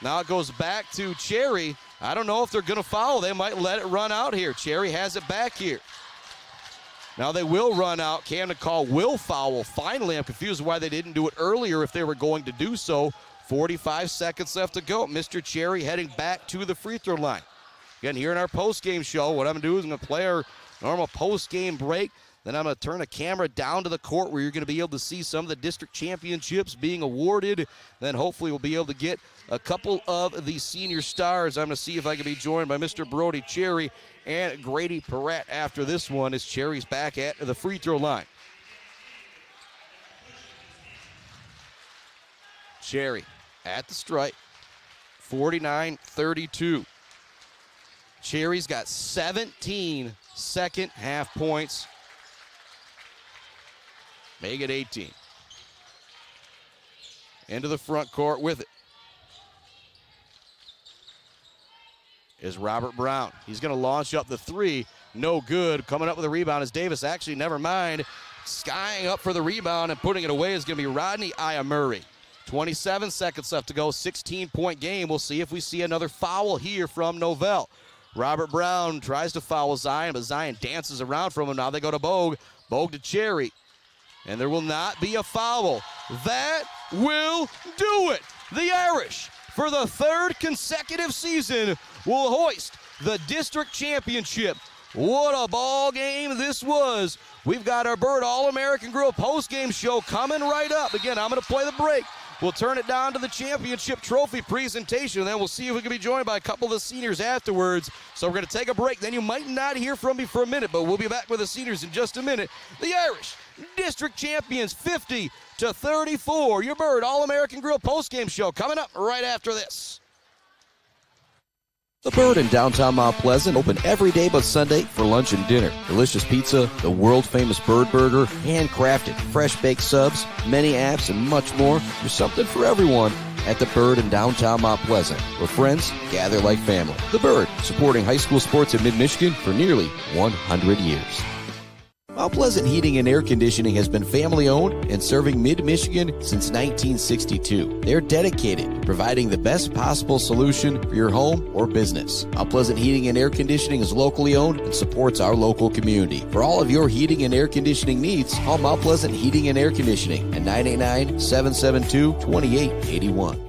Now it goes back to Cherry. I don't know if they're going to foul. They might let it run out here. Cherry has it back here. Now they will run out. Camden Call will foul. Finally, I'm confused why they didn't do it earlier if they were going to do so. 45 seconds left to go. Mr. Cherry heading back to the free throw line. Again, here in our post-game show, what I'm going to do is I'm going to play our normal post-game break. Then I'm going to turn the camera down to the court where you're going to be able to see some of the district championships being awarded. Then hopefully we'll be able to get a couple of the senior stars. I'm going to see if I can be joined by Mr. Brody Cherry and Grady Perrette after this one as Cherry's back at the free throw line. Cherry at the stripe, 49-32. Cherry's got 17 second half points. Make it 18. Into the front court with it is Robert Brown. He's going to launch up the three. No good. Coming up with a rebound is Davis. Actually, never mind. Skying up for the rebound and putting it away is going to be Rodney Murray. 27 seconds left to go. 16-point game. We'll see if we see another foul here from Nouvel. Robert Brown tries to foul Zion, but Zion dances around from him. Now they go to Bogue. Bogue to Cherry. And there will not be a foul. That will do it. The Irish, for the third consecutive season, will hoist the district championship. What a ball game this was. We've got our Bird All-American Grill post-game show coming right up. Again, I'm going to play the break. We'll turn it down to the championship trophy presentation, and then we'll see if we can be joined by a couple of the seniors afterwards. So we're going to take a break. Then you might not hear from me for a minute, but we'll be back with the seniors in just a minute. The Irish, district champions, 50-34. Your Bird All-American Grill postgame show coming up right after this. The Bird in downtown Mount Pleasant, open every day but Sunday for lunch and dinner. Delicious pizza, the world-famous Bird Burger, handcrafted, fresh-baked subs, many apps, and much more. There's something for everyone at The Bird in downtown Mount Pleasant, where friends gather like family. The Bird, supporting high school sports in mid-Michigan for nearly 100 years. Mount Pleasant Heating and Air Conditioning has been family-owned and serving mid-Michigan since 1962. They're dedicated to providing the best possible solution for your home or business. Mount Pleasant Heating and Air Conditioning is locally owned and supports our local community. For all of your heating and air conditioning needs, call Mount Pleasant Heating and Air Conditioning at 989-772-2881.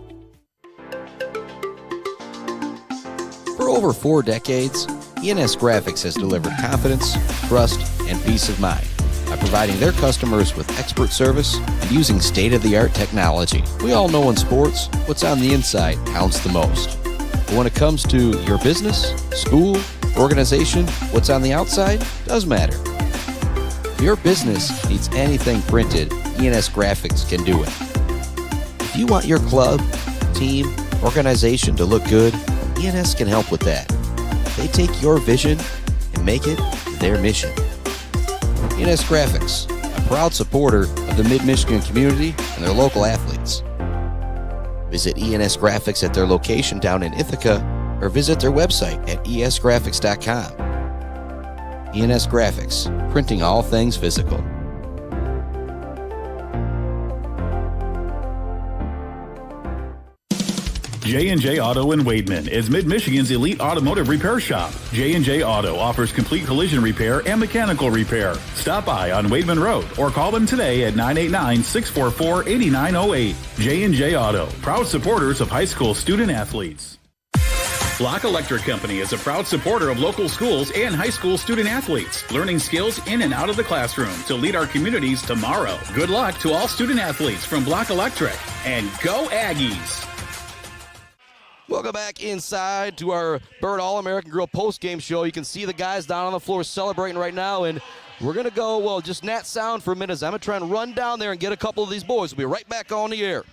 For over 4 decades, ENS Graphics has delivered confidence, trust, and peace of mind by providing their customers with expert service and using state-of-the-art technology. We all know in sports, what's on the inside counts the most. But when it comes to your business, school, organization, what's on the outside does matter. If your business needs anything printed, ENS Graphics can do it. If you want your club, team, organization to look good, ENS can help with that. They take your vision and make it their mission. ENS Graphics, a proud supporter of the Mid-Michigan community and their local athletes. Visit ENS Graphics at their location down in Ithaca or visit their website at esgraphics.com. ENS Graphics, printing all things physical. J&J Auto in Wademan is Mid-Michigan's elite automotive repair shop. J&J Auto offers complete collision repair and mechanical repair. Stop by on Wademan Road or call them today at 989-644-8908. J&J Auto, proud supporters of high school student athletes. Block Electric Company is a proud supporter of local schools and high school student athletes, learning skills in and out of the classroom to lead our communities tomorrow. Good luck to all student athletes from Block Electric, and go Aggies! Welcome back inside to our Bird All-American Girl post-game show. You can see the guys down on the floor celebrating right now, and we're going to go, well, just Nat sound for a minute. I'm going to try and run down there and get a couple of these boys. We'll be right back on the air.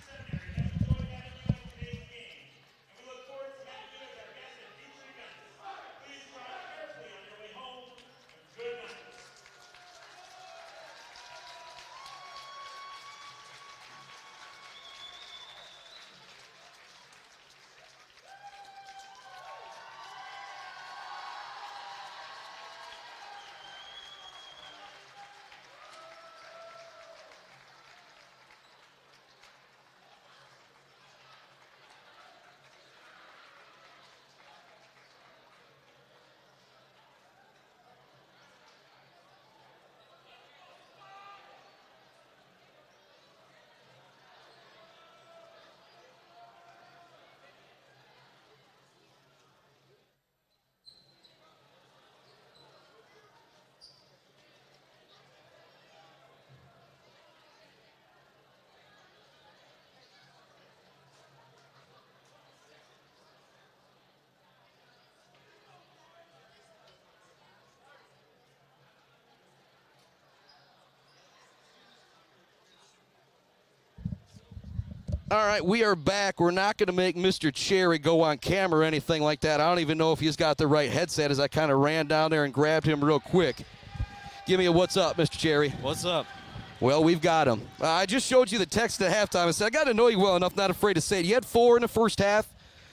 All right, we are back. We're not going to make Mr. Cherry go on camera or anything like that. I don't even know if he's got the right headset as I kind of ran down there and grabbed him real quick. Give me a what's up, Mr. Cherry. What's up? Well, we've got him. I just showed you the text at halftime. I said, I got to know you well enough, not afraid to say it. You had 4 in the first half.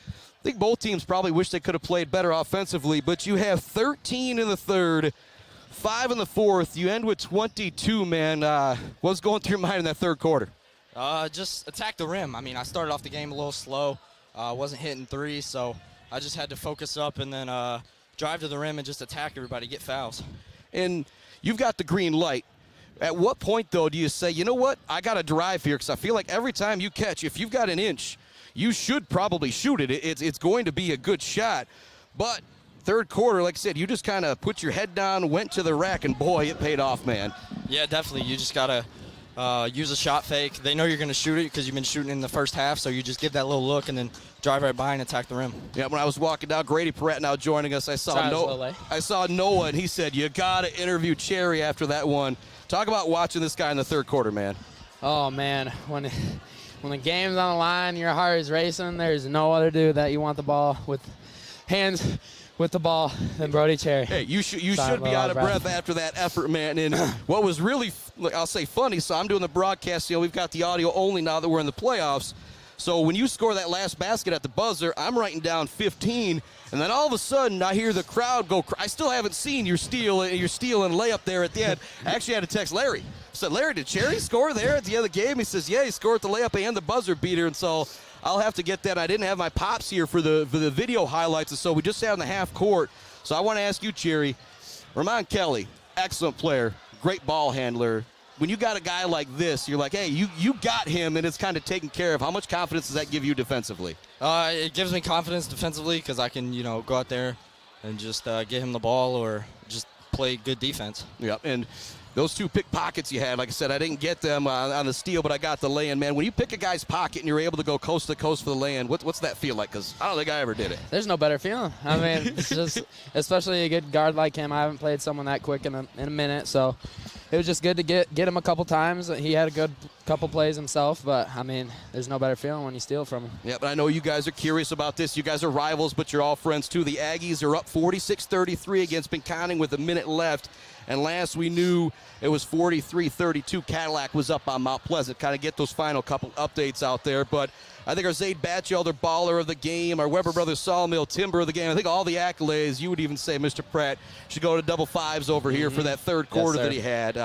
I think both teams probably wish they could have played better offensively, but you have 13 in the third, 5 in the fourth. You end with 22, man. What's going through your mind in that third quarter? Just attack the rim. I mean, I started off the game a little slow. Wasn't hitting threes, so I just had to focus up and then drive to the rim and just attack everybody, get fouls. And you've got the green light. At what point, though, do you say, you know what, I got to drive here? Because I feel like every time you catch, if you've got an inch, you should probably shoot it. It's going to be a good shot. But third quarter, like I said, you just kind of put your head down, went to the rack, and, boy, it paid off, man. Yeah, definitely. You just got to use a shot fake. They know you're going to shoot it because you've been shooting in the first half, so you just give that little look and then drive right by and attack the rim. Yeah, when I was walking down, Grady Perrett now joining us, I saw Noah, and he said, you got to interview Cherry after that one. Talk about watching this guy in the third quarter, man. Oh, man. When the game's on the line, your heart is racing, there's no other dude that you want the ball with hands with the ball than Brody Cherry. Hey, you should be out of breath after that effort, man. And what was really, I'll say, funny, so I'm doing the broadcast. We've got the audio only now that we're in the playoffs. So when you score that last basket at the buzzer, I'm writing down 15, and then all of a sudden I hear the crowd go. I still haven't seen your steal and layup there at the end. I actually had to text Larry. I said, Larry, did Cherry score there at the end of the game? He says, yeah, he scored the layup and the buzzer beater, and so I'll have to get that. I didn't have my pops here for the video highlights, and so we just had on the half court. So I want to ask you, Cherry, Ramon Kelly, excellent player, great ball handler. When you got a guy like this, you're like, hey, you got him, and it's kind of taken care of. How much confidence does that give you defensively? It gives me confidence defensively because I can, go out there and just get him the ball or just play good defense. Yep, and those two pickpockets you had, like I said, I didn't get them on the steal, but I got the lay-in. Man, when you pick a guy's pocket and you're able to go coast to coast for the lay-in, what's that feel like? Because I don't think I ever did it. There's no better feeling. I mean, it's just, especially a good guard like him. I haven't played someone that quick in a minute, so it was just good to get him a couple times. He had a good couple plays himself, but, I mean, there's no better feeling when you steal from him. Yeah, but I know you guys are curious about this. You guys are rivals, but you're all friends, too. The Aggies are up 46-33 against Pinconning with a minute left. And last we knew, it was 43-32. Cadillac was up on Mount Pleasant. Kind of get those final couple updates out there. But I think our Zaid Batchelder baller of the game, our Weber Brothers Sawmill timber of the game, I think all the accolades, you would even say Mr. Pratt should go to double fives over here for that third quarter that he had.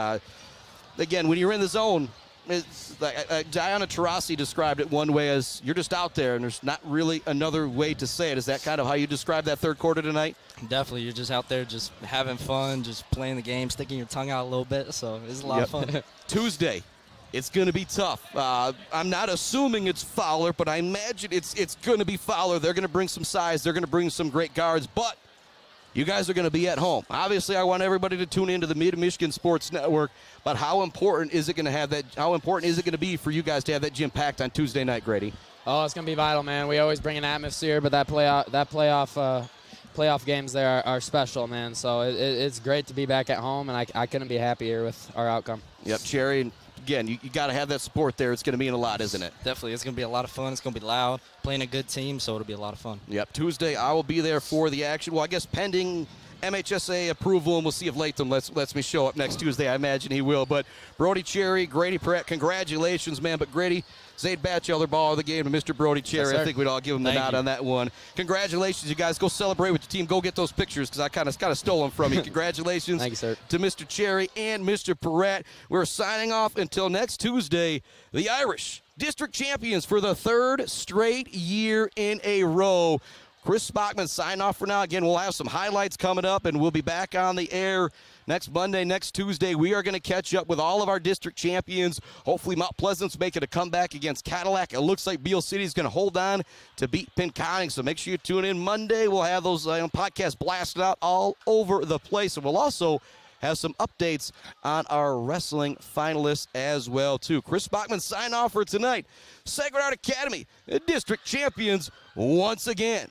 Again, when you're in the zone, it's like, Diana Taurasi described it one way as you're just out there and there's not really another way to say it. Is that kind of how you describe that third quarter tonight? Definitely. You're just out there just having fun, just playing the game, sticking your tongue out a little bit. So it's a lot of fun. Tuesday, it's going to be tough. I'm not assuming it's Fowler, but I imagine it's going to be Fowler. They're going to bring some size. They're going to bring some great guards, but you guys are going to be at home. Obviously, I want everybody to tune into the Mid-Michigan Sports Network, but how important is it going to be for you guys to have that gym packed on Tuesday night, Grady? Oh, it's going to be vital, man. We always bring an atmosphere, but that playoff games there are special, man. So it's great to be back at home, and I couldn't be happier with our outcome. Yep, Cherry, again, you got to have that support there. It's going to mean a lot, isn't it? Definitely. It's going to be a lot of fun. It's going to be loud. Playing a good team, so it'll be a lot of fun. Yep, Tuesday I will be there for the action. Well, I guess pending MHSAA approval, and we'll see if Latham lets me show up next Tuesday. I imagine he will. But Brody Cherry, Grady Pratt, congratulations, man. But Grady, Zaid Batchelder ball of the game to Mr. Brody Cherry. Yes, I think we'd all give him the nod on that one. Congratulations, you guys. Go celebrate with your team. Go get those pictures because I kind of stole them from you. Congratulations Thank you, sir. to Mr. Cherry and Mr. Pratt. We're signing off until next Tuesday. The Irish, district champions for the third straight year in a row. Chris Spockman sign off for now. Again, we'll have some highlights coming up, and we'll be back on the air next Monday, next Tuesday. We are going to catch up with all of our district champions. Hopefully Mount Pleasant's making a comeback against Cadillac. It looks like Beale City's going to hold on to beat Pinconning, so make sure you tune in Monday. We'll have those podcasts blasted out all over the place, and we'll also have some updates on our wrestling finalists as well, too. Chris Bachman sign off for tonight. Sacred Heart Academy, district champions once again.